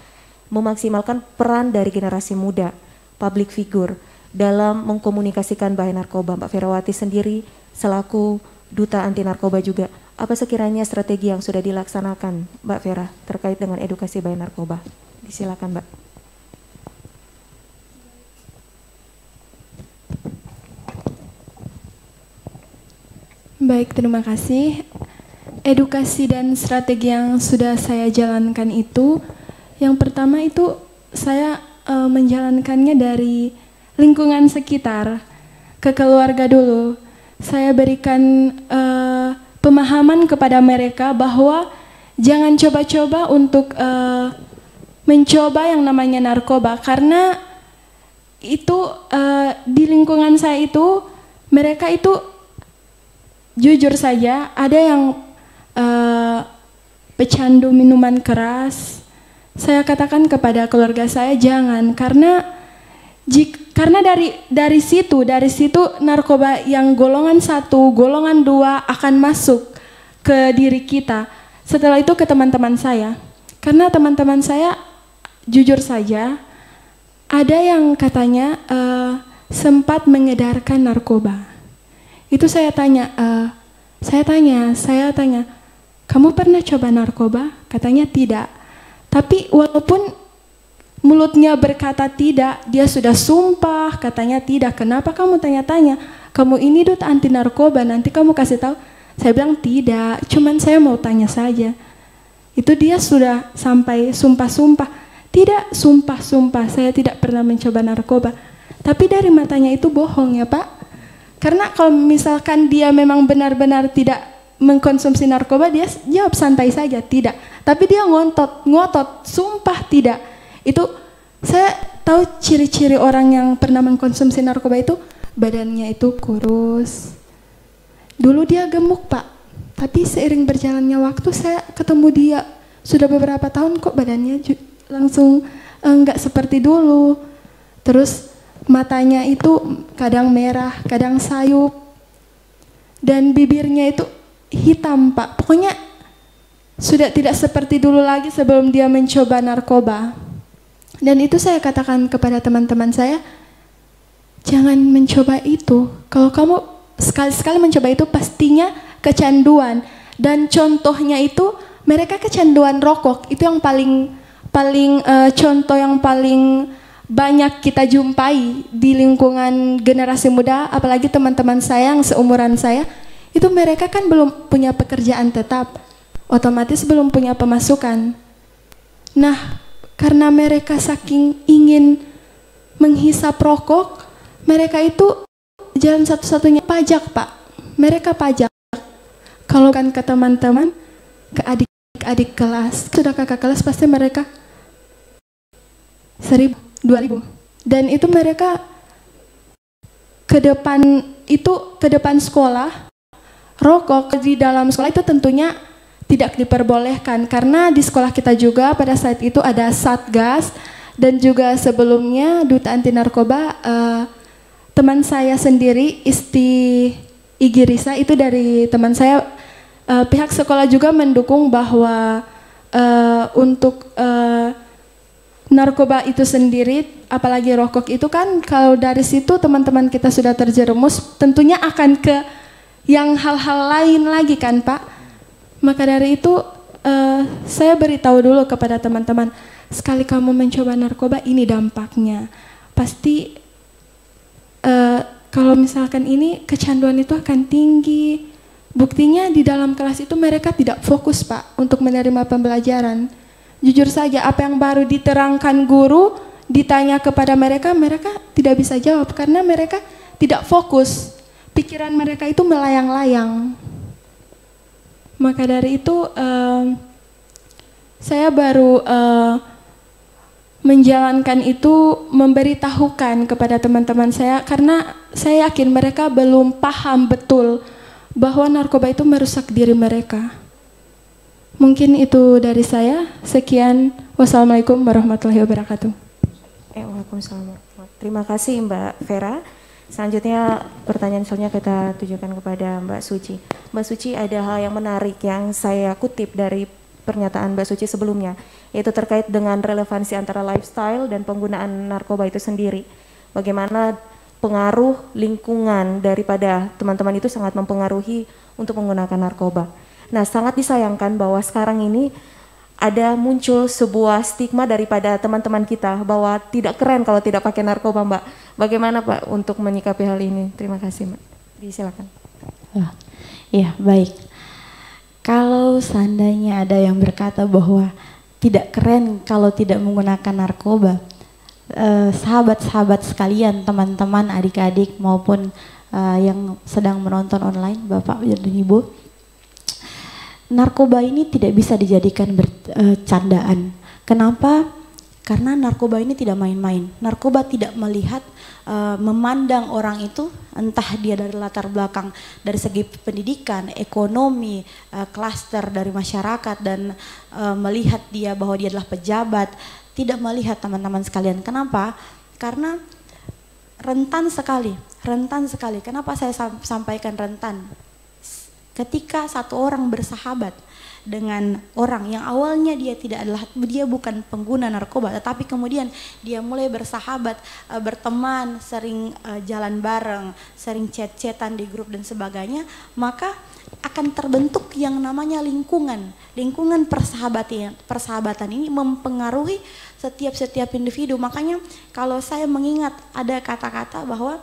memaksimalkan peran dari generasi muda, public figure, dalam mengkomunikasikan bahaya narkoba. Mbak Ferawati sendiri selaku Duta Anti Narkoba juga, apa sekiranya strategi yang sudah dilaksanakan Mbak Vera terkait dengan edukasi bahaya narkoba? Disilakan Mbak. Baik, terima kasih. Edukasi dan strategi yang sudah saya jalankan itu, yang pertama itu saya menjalankannya dari lingkungan sekitar, ke keluarga dulu. Saya berikan pemahaman kepada mereka bahwa jangan coba-coba untuk mencoba yang namanya narkoba, karena itu di lingkungan saya itu mereka itu jujur saja ada yang pecandu minuman keras. Saya katakan kepada keluarga saya jangan, karena dari situ narkoba yang golongan 1, golongan 2 akan masuk ke diri kita. Setelah itu ke teman-teman saya, karena teman-teman saya jujur saja ada yang katanya sempat mengedarkan narkoba. Itu saya tanya, kamu pernah coba narkoba? Katanya tidak. Tapi walaupun mulutnya berkata tidak, dia sudah sumpah katanya tidak. Kenapa kamu tanya-tanya? Kamu ini Duta Anti Narkoba, nanti kamu kasih tahu. Saya bilang tidak, cuman saya mau tanya saja. Itu dia sudah sampai sumpah-sumpah. Tidak, sumpah-sumpah, saya tidak pernah mencoba narkoba. Tapi dari matanya itu bohong ya Pak. Karena kalau misalkan dia memang benar-benar tidak mengkonsumsi narkoba, dia jawab santai saja, tidak. Tapi dia ngotot, sumpah tidak. Itu saya tahu ciri-ciri orang yang pernah mengkonsumsi narkoba itu, badannya itu kurus. Dulu dia gemuk Pak, tapi seiring berjalannya waktu saya ketemu dia, sudah beberapa tahun kok badannya langsung enggak seperti dulu. Terus matanya itu kadang merah, kadang sayup, dan bibirnya itu hitam Pak. Pokoknya sudah tidak seperti dulu lagi sebelum dia mencoba narkoba. Dan itu saya katakan kepada teman-teman saya, jangan mencoba itu. Kalau kamu sekali-sekali mencoba itu pastinya kecanduan. Dan contohnya itu mereka kecanduan rokok. Itu yang paling contoh yang paling banyak kita jumpai di lingkungan generasi muda, apalagi teman-teman saya yang seumuran saya. Itu mereka kan belum punya pekerjaan tetap, otomatis belum punya pemasukan. Nah, karena mereka saking ingin menghisap rokok, mereka itu jalan satu-satunya pajak Pak. Mereka pajak. Kalau kan ke teman-teman, ke adik-adik kelas, sudah kakak kelas pasti mereka 1.000, 2.000. Dan itu mereka ke depan sekolah, rokok di dalam sekolah itu tentunya tidak diperbolehkan, karena di sekolah kita juga pada saat itu ada Satgas, dan juga sebelumnya Duta Anti Narkoba, teman saya sendiri Isti Igirisa itu dari teman saya, pihak sekolah juga mendukung bahwa untuk narkoba itu sendiri, apalagi rokok itu kan kalau dari situ teman-teman kita sudah terjerumus, tentunya akan ke yang hal-hal lain lagi kan Pak. Maka dari itu saya beritahu dulu kepada teman-teman, sekali kamu mencoba narkoba ini dampaknya. Pasti kalau misalkan ini kecanduan itu akan tinggi. Buktinya di dalam kelas itu mereka tidak fokus Pak untuk menerima pembelajaran. Jujur saja apa yang baru diterangkan guru ditanya kepada mereka, mereka tidak bisa jawab karena mereka tidak fokus. Pikiran mereka itu melayang-layang. Maka dari itu saya baru menjalankan itu, memberitahukan kepada teman-teman saya karena saya yakin mereka belum paham betul bahwa narkoba itu merusak diri mereka. Mungkin itu dari saya. Sekian. Wassalamualaikum warahmatullahi wabarakatuh. Waalaikumsalam. Terima kasih Mbak Vera. Selanjutnya pertanyaan selanjutnya kita tujukan kepada Mbak Suci. Mbak Suci, ada hal yang menarik yang saya kutip dari pernyataan Mbak Suci sebelumnya, yaitu terkait dengan relevansi antara lifestyle dan penggunaan narkoba itu sendiri. Bagaimana pengaruh lingkungan daripada teman-teman itu sangat mempengaruhi untuk menggunakan narkoba. Nah, sangat disayangkan bahwa sekarang ini ada muncul sebuah stigma daripada teman-teman kita bahwa tidak keren kalau tidak pakai narkoba, Mbak. Bagaimana Pak untuk menyikapi hal ini? Terima kasih, Mbak. Disilakan. Ya, baik. Kalau seandainya ada yang berkata bahwa tidak keren kalau tidak menggunakan narkoba, sahabat-sahabat sekalian, teman-teman, adik-adik maupun yang sedang menonton online, Bapak dan Ibu, narkoba ini tidak bisa dijadikan bercandaan. Kenapa? Karena narkoba ini tidak main-main. Narkoba tidak melihat, memandang orang itu, entah dia dari latar belakang dari segi pendidikan, ekonomi, klaster dari masyarakat, dan melihat dia bahwa dia adalah pejabat. Tidak melihat, teman-teman sekalian. Kenapa? Karena rentan sekali. Kenapa saya sampaikan rentan? Ketika satu orang bersahabat dengan orang yang awalnya dia bukan pengguna narkoba, tetapi kemudian dia mulai bersahabat, berteman, sering jalan bareng, sering chat-chatan di grup dan sebagainya, maka akan terbentuk yang namanya lingkungan persahabatan ini mempengaruhi setiap individu. Makanya kalau saya mengingat ada kata-kata bahwa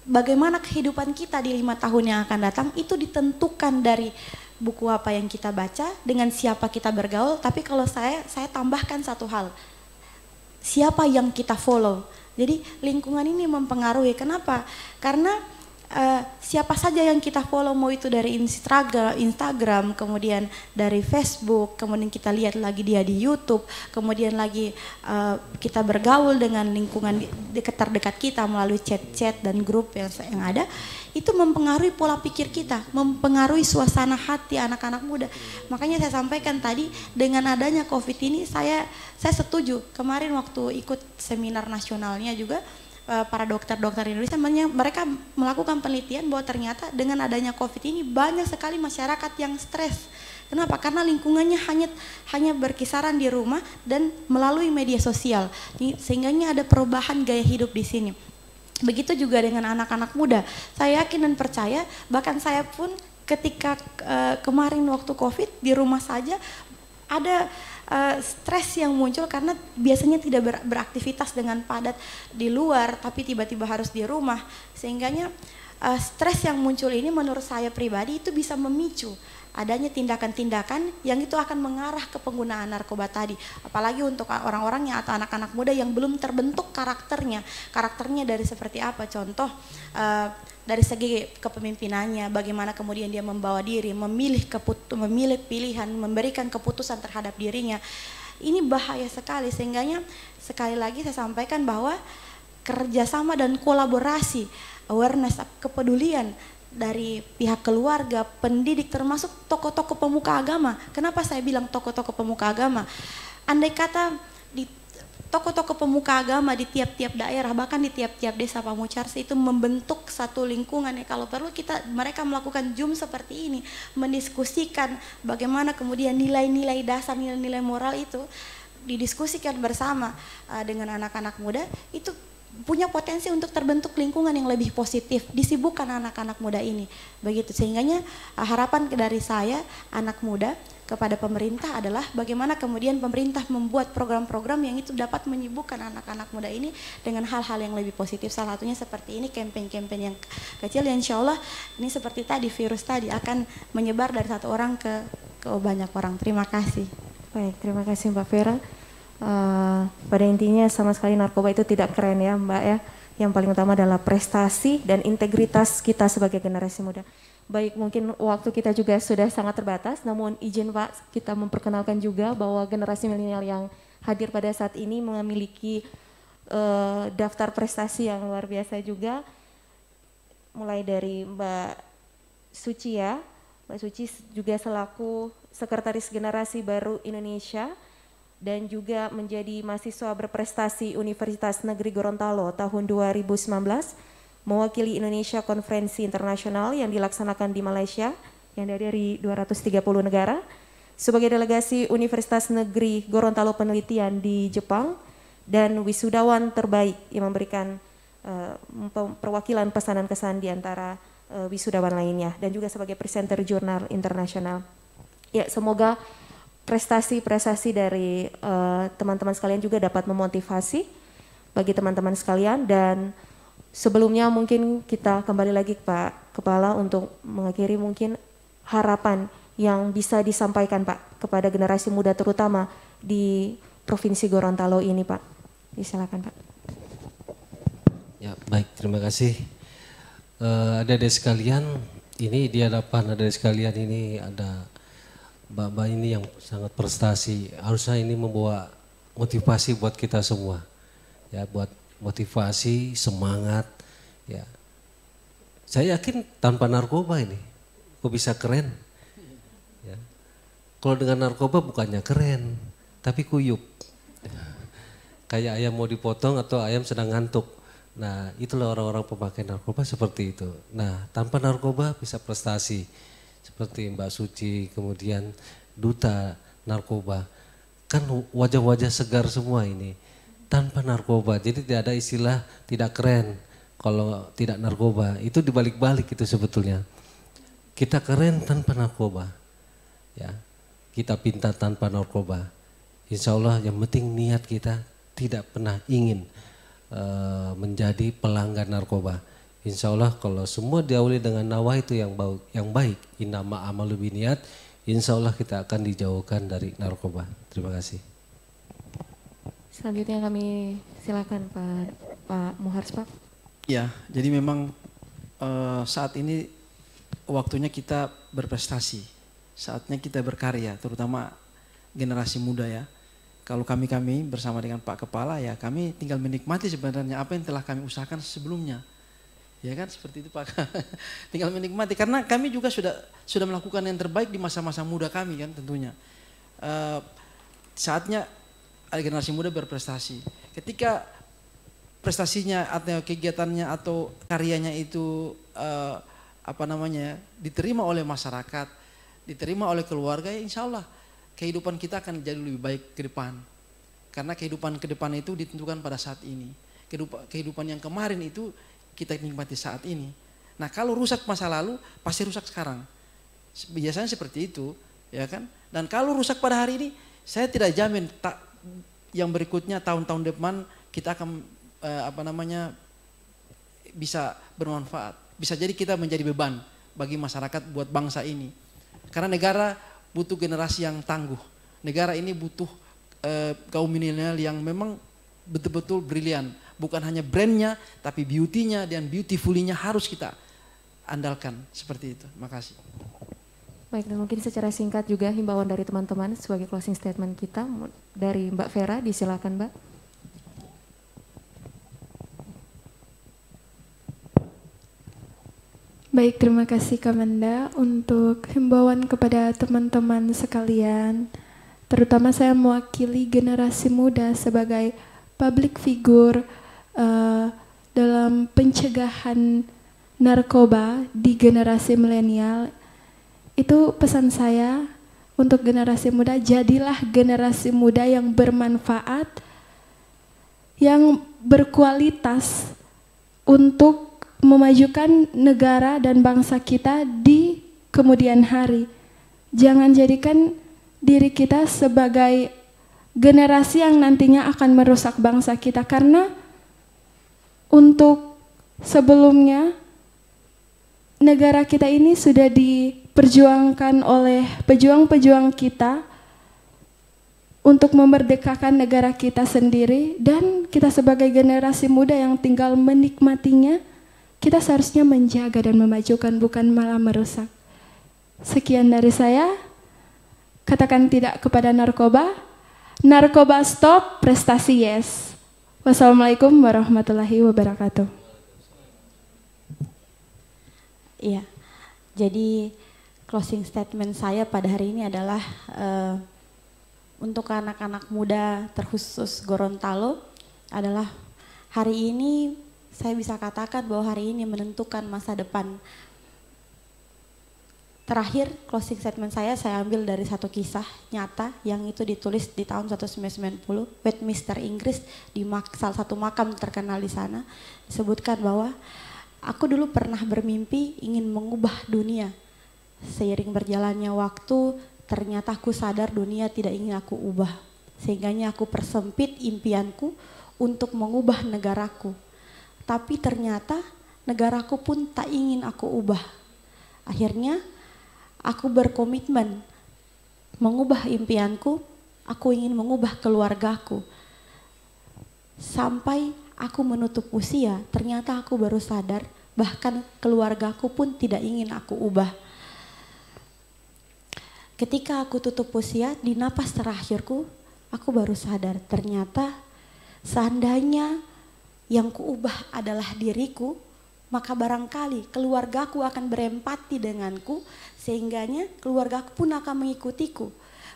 bagaimana kehidupan kita di 5 tahun yang akan datang itu ditentukan dari buku apa yang kita baca, dengan siapa kita bergaul. Tapi kalau saya tambahkan satu hal, siapa yang kita follow. Jadi lingkungan ini mempengaruhi. Kenapa? Karena siapa saja yang kita follow, mau itu dari Instagram, kemudian dari Facebook, kemudian kita lihat lagi dia di YouTube, kemudian lagi kita bergaul dengan lingkungan terdekat kita melalui chat-chat dan grup yang ada, itu mempengaruhi pola pikir kita, mempengaruhi suasana hati anak-anak muda. Makanya saya sampaikan tadi, dengan adanya COVID ini saya setuju. Kemarin waktu ikut seminar nasionalnya juga, para dokter-dokter Indonesia, mereka melakukan penelitian bahwa ternyata dengan adanya COVID ini banyak sekali masyarakat yang stres. Kenapa? Karena lingkungannya hanya berkisaran di rumah dan melalui media sosial, sehingga ada perubahan gaya hidup di sini. Begitu juga dengan anak-anak muda. Saya yakin dan percaya, bahkan saya pun ketika kemarin waktu COVID di rumah saja ada stres yang muncul karena biasanya tidak beraktivitas dengan padat di luar, tapi tiba-tiba harus di rumah, sehingganya stres yang muncul ini menurut saya pribadi itu bisa memicu adanya tindakan-tindakan yang itu akan mengarah ke penggunaan narkoba tadi. Apalagi untuk orang-orangnya atau anak-anak muda yang belum terbentuk karakternya dari seperti apa. Contoh dari segi kepemimpinannya, bagaimana kemudian dia membawa diri, memilih pilihan, memberikan keputusan terhadap dirinya. Ini bahaya sekali, sehingganya sekali lagi saya sampaikan bahwa kerjasama dan kolaborasi, awareness, kepedulian dari pihak keluarga, pendidik, termasuk tokoh-tokoh pemuka agama. Kenapa saya bilang tokoh-tokoh pemuka agama? Andai kata di tokoh-tokoh pemuka agama di tiap-tiap daerah, bahkan di tiap-tiap desa Pamucarse itu membentuk satu lingkungan, ya kalau perlu mereka melakukan Zoom seperti ini, mendiskusikan bagaimana kemudian nilai-nilai dasar, nilai-nilai moral itu didiskusikan bersama dengan anak-anak muda, itu punya potensi untuk terbentuk lingkungan yang lebih positif, disibukkan anak-anak muda ini. Begitu, sehingganya harapan dari saya, anak muda, kepada pemerintah adalah bagaimana kemudian pemerintah membuat program-program yang itu dapat menyibukkan anak-anak muda ini dengan hal-hal yang lebih positif. Salah satunya seperti ini, campaign-campaign yang kecil, dan insya Allah ini seperti tadi, virus tadi akan menyebar dari satu orang ke banyak orang. Terima kasih. Baik, terima kasih Mbak Vera. Pada intinya sama sekali narkoba itu tidak keren ya Mbak ya. Yang paling utama adalah prestasi dan integritas kita sebagai generasi muda. Baik, mungkin waktu kita juga sudah sangat terbatas, namun izin Pak kita memperkenalkan juga bahwa generasi milenial yang hadir pada saat ini memiliki daftar prestasi yang luar biasa juga. Mulai dari Mbak Suci ya, Mbak Suci juga selaku Sekretaris Generasi Baru Indonesia dan juga menjadi mahasiswa berprestasi Universitas Negeri Gorontalo tahun 2019. Mewakili Indonesia Konferensi Internasional yang dilaksanakan di Malaysia yang dari 230 negara, sebagai delegasi Universitas Negeri Gorontalo Penelitian di Jepang, dan wisudawan terbaik yang memberikan perwakilan pesanan kesan di antara wisudawan lainnya, dan juga sebagai presenter jurnal internasional. Ya, semoga prestasi-prestasi dari teman-teman sekalian juga dapat memotivasi bagi teman-teman sekalian. Dan sebelumnya mungkin kita kembali lagi ke Pak Kepala untuk mengakhiri mungkin harapan yang bisa disampaikan Pak kepada generasi muda terutama di Provinsi Gorontalo ini Pak. Silakan Pak. Ya baik, terima kasih. Adik-adik sekalian, ini di hadapan adik-adik sekalian ini ada Mbak-mbak ini yang sangat prestasi. Harusnya ini membawa motivasi buat kita semua. Ya, buat motivasi, semangat, ya. Saya yakin tanpa narkoba ini, kok bisa keren? Ya. Kalau dengan narkoba bukannya keren, tapi kuyup. Kayak ayam mau dipotong atau ayam sedang ngantuk. Nah, itulah orang-orang pemakai narkoba seperti itu. Nah, tanpa narkoba bisa prestasi. Seperti Mbak Suci, kemudian duta narkoba. Kan wajah-wajah segar semua ini. Tanpa narkoba, jadi tidak ada istilah tidak keren kalau tidak narkoba. Itu dibalik-balik itu sebetulnya. Kita keren tanpa narkoba, ya. Kita pintar tanpa narkoba. Insya Allah yang penting niat kita tidak pernah ingin menjadi pelanggan narkoba. Insya Allah kalau semua diawali dengan nawah itu yang baik, innama amalu biniat, insya Allah kita akan dijauhkan dari narkoba. Terima kasih. Selanjutnya kami silakan Pak Muhars Pak. Ya, jadi memang saat ini waktunya kita berprestasi, saatnya kita berkarya, terutama generasi muda ya. Kalau kami bersama dengan Pak Kepala ya, kami tinggal menikmati sebenarnya apa yang telah kami usahakan sebelumnya. Ya kan seperti itu Pak. Tinggal menikmati karena kami juga sudah melakukan yang terbaik di masa-masa muda kami kan tentunya. Saatnya generasi muda berprestasi. Ketika prestasinya atau kegiatannya atau karyanya itu diterima oleh masyarakat, diterima oleh keluarga, ya insya Allah kehidupan kita akan jadi lebih baik ke depan. Karena kehidupan ke depan itu ditentukan pada saat ini. Kehidupan yang kemarin itu kita nikmati saat ini. Nah kalau rusak masa lalu pasti rusak sekarang. Biasanya seperti itu, ya kan? Dan kalau rusak pada hari ini, saya tidak jamin yang berikutnya tahun-tahun depan kita akan bisa bermanfaat. Bisa jadi kita menjadi beban bagi masyarakat buat bangsa ini. Karena negara butuh generasi yang tangguh. Negara ini butuh kaum milenial yang memang betul-betul brilian. Bukan hanya brandnya, tapi beauty-nya dan beautifully-nya harus kita andalkan. Seperti itu. Makasih. Baik, dan mungkin secara singkat juga himbauan dari teman-teman sebagai closing statement kita. Dari Mbak Vera, disilakan Mbak. Baik, terima kasih Kamenda untuk himbauan kepada teman-teman sekalian. Terutama saya mewakili generasi muda sebagai public figure dalam pencegahan narkoba di generasi milenial. Itu pesan saya untuk generasi muda, jadilah generasi muda yang bermanfaat, yang berkualitas untuk memajukan negara dan bangsa kita di kemudian hari. Jangan jadikan diri kita sebagai generasi yang nantinya akan merusak bangsa kita. Karena untuk sebelumnya negara kita ini sudah diperjuangkan oleh pejuang-pejuang kita untuk memerdekakan negara kita sendiri, dan kita sebagai generasi muda yang tinggal menikmatinya, kita seharusnya menjaga dan memajukan, bukan malah merusak. Sekian dari saya. Katakan tidak kepada narkoba. Narkoba stop, prestasi yes. Wassalamualaikum warahmatullahi wabarakatuh. Iya, jadi closing statement saya pada hari ini adalah untuk anak-anak muda terkhusus Gorontalo adalah hari ini saya bisa katakan bahwa hari ini menentukan masa depan. Terakhir closing statement saya ambil dari satu kisah nyata yang itu ditulis di tahun 1990 Westminster Inggris di salah satu makam terkenal di sana. Disebutkan bahwa aku dulu pernah bermimpi ingin mengubah dunia. Seiring berjalannya waktu ternyata aku sadar dunia tidak ingin aku ubah. Sehingganya aku persempit impianku untuk mengubah negaraku. Tapi ternyata negaraku pun tak ingin aku ubah. Akhirnya aku berkomitmen mengubah impianku, aku ingin mengubah keluargaku. Sampai aku menutup usia, ternyata aku baru sadar bahkan keluargaku pun tidak ingin aku ubah. Ketika aku tutup usia, di napas terakhirku, aku baru sadar ternyata seandainya yang kuubah adalah diriku, maka barangkali keluargaku akan berempati denganku, sehingganya keluargaku pun akan mengikutiku.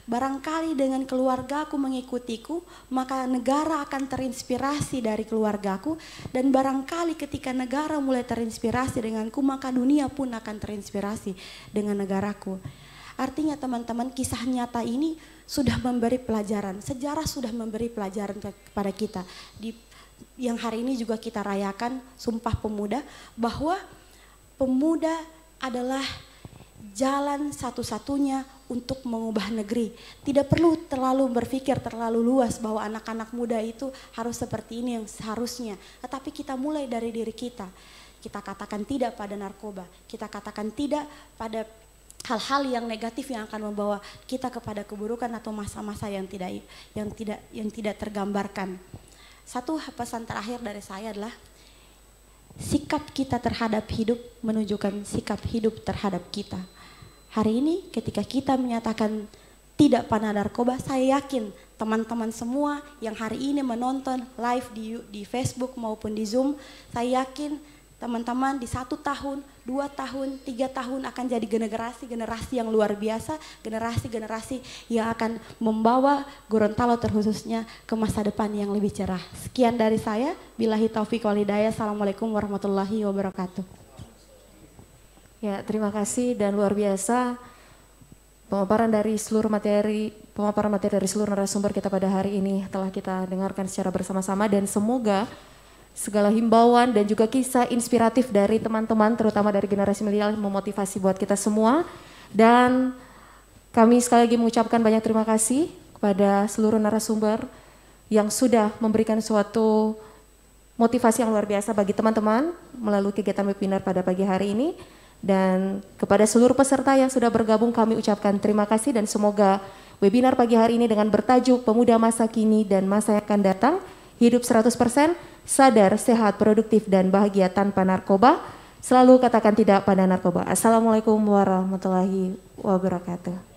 Barangkali dengan keluargaku mengikutiku, maka negara akan terinspirasi dari keluargaku, dan barangkali ketika negara mulai terinspirasi denganku, maka dunia pun akan terinspirasi dengan negaraku. Artinya teman-teman, kisah nyata ini sudah memberi pelajaran, sejarah sudah memberi pelajaran kepada kita. Yang hari ini juga kita rayakan Sumpah Pemuda, bahwa pemuda adalah jalan satu-satunya untuk mengubah negeri. Tidak perlu terlalu berpikir terlalu luas bahwa anak-anak muda itu harus seperti ini yang seharusnya. Tetapi kita mulai dari diri kita. Kita katakan tidak pada narkoba, kita katakan tidak pada hal-hal yang negatif yang akan membawa kita kepada keburukan atau masa-masa yang tidak tergambarkan. Satu pesan terakhir dari saya adalah sikap kita terhadap hidup menunjukkan sikap hidup terhadap kita. Hari ini ketika kita menyatakan tidak pada narkoba, saya yakin teman-teman semua yang hari ini menonton live di Facebook maupun di Zoom, saya yakin teman-teman di 1 tahun, 2 tahun, 3 tahun akan jadi generasi-generasi yang luar biasa, generasi-generasi yang akan membawa Gorontalo terkhususnya ke masa depan yang lebih cerah. Sekian dari saya, billahi taufiq wal hidayah. Assalamualaikum warahmatullahi wabarakatuh. Ya, terima kasih dan luar biasa pemaparan dari seluruh materi dari seluruh narasumber kita pada hari ini telah kita dengarkan secara bersama-sama, dan semoga segala himbauan dan juga kisah inspiratif dari teman-teman terutama dari generasi milenial memotivasi buat kita semua. Dan kami sekali lagi mengucapkan banyak terima kasih kepada seluruh narasumber yang sudah memberikan suatu motivasi yang luar biasa bagi teman-teman melalui kegiatan webinar pada pagi hari ini. Dan kepada seluruh peserta yang sudah bergabung kami ucapkan terima kasih, dan semoga webinar pagi hari ini dengan bertajuk Pemuda Masa Kini dan Masa yang akan datang, hidup 100%, sadar, sehat, produktif, dan bahagia tanpa narkoba. Selalu katakan tidak pada narkoba. Assalamualaikum warahmatullahi wabarakatuh.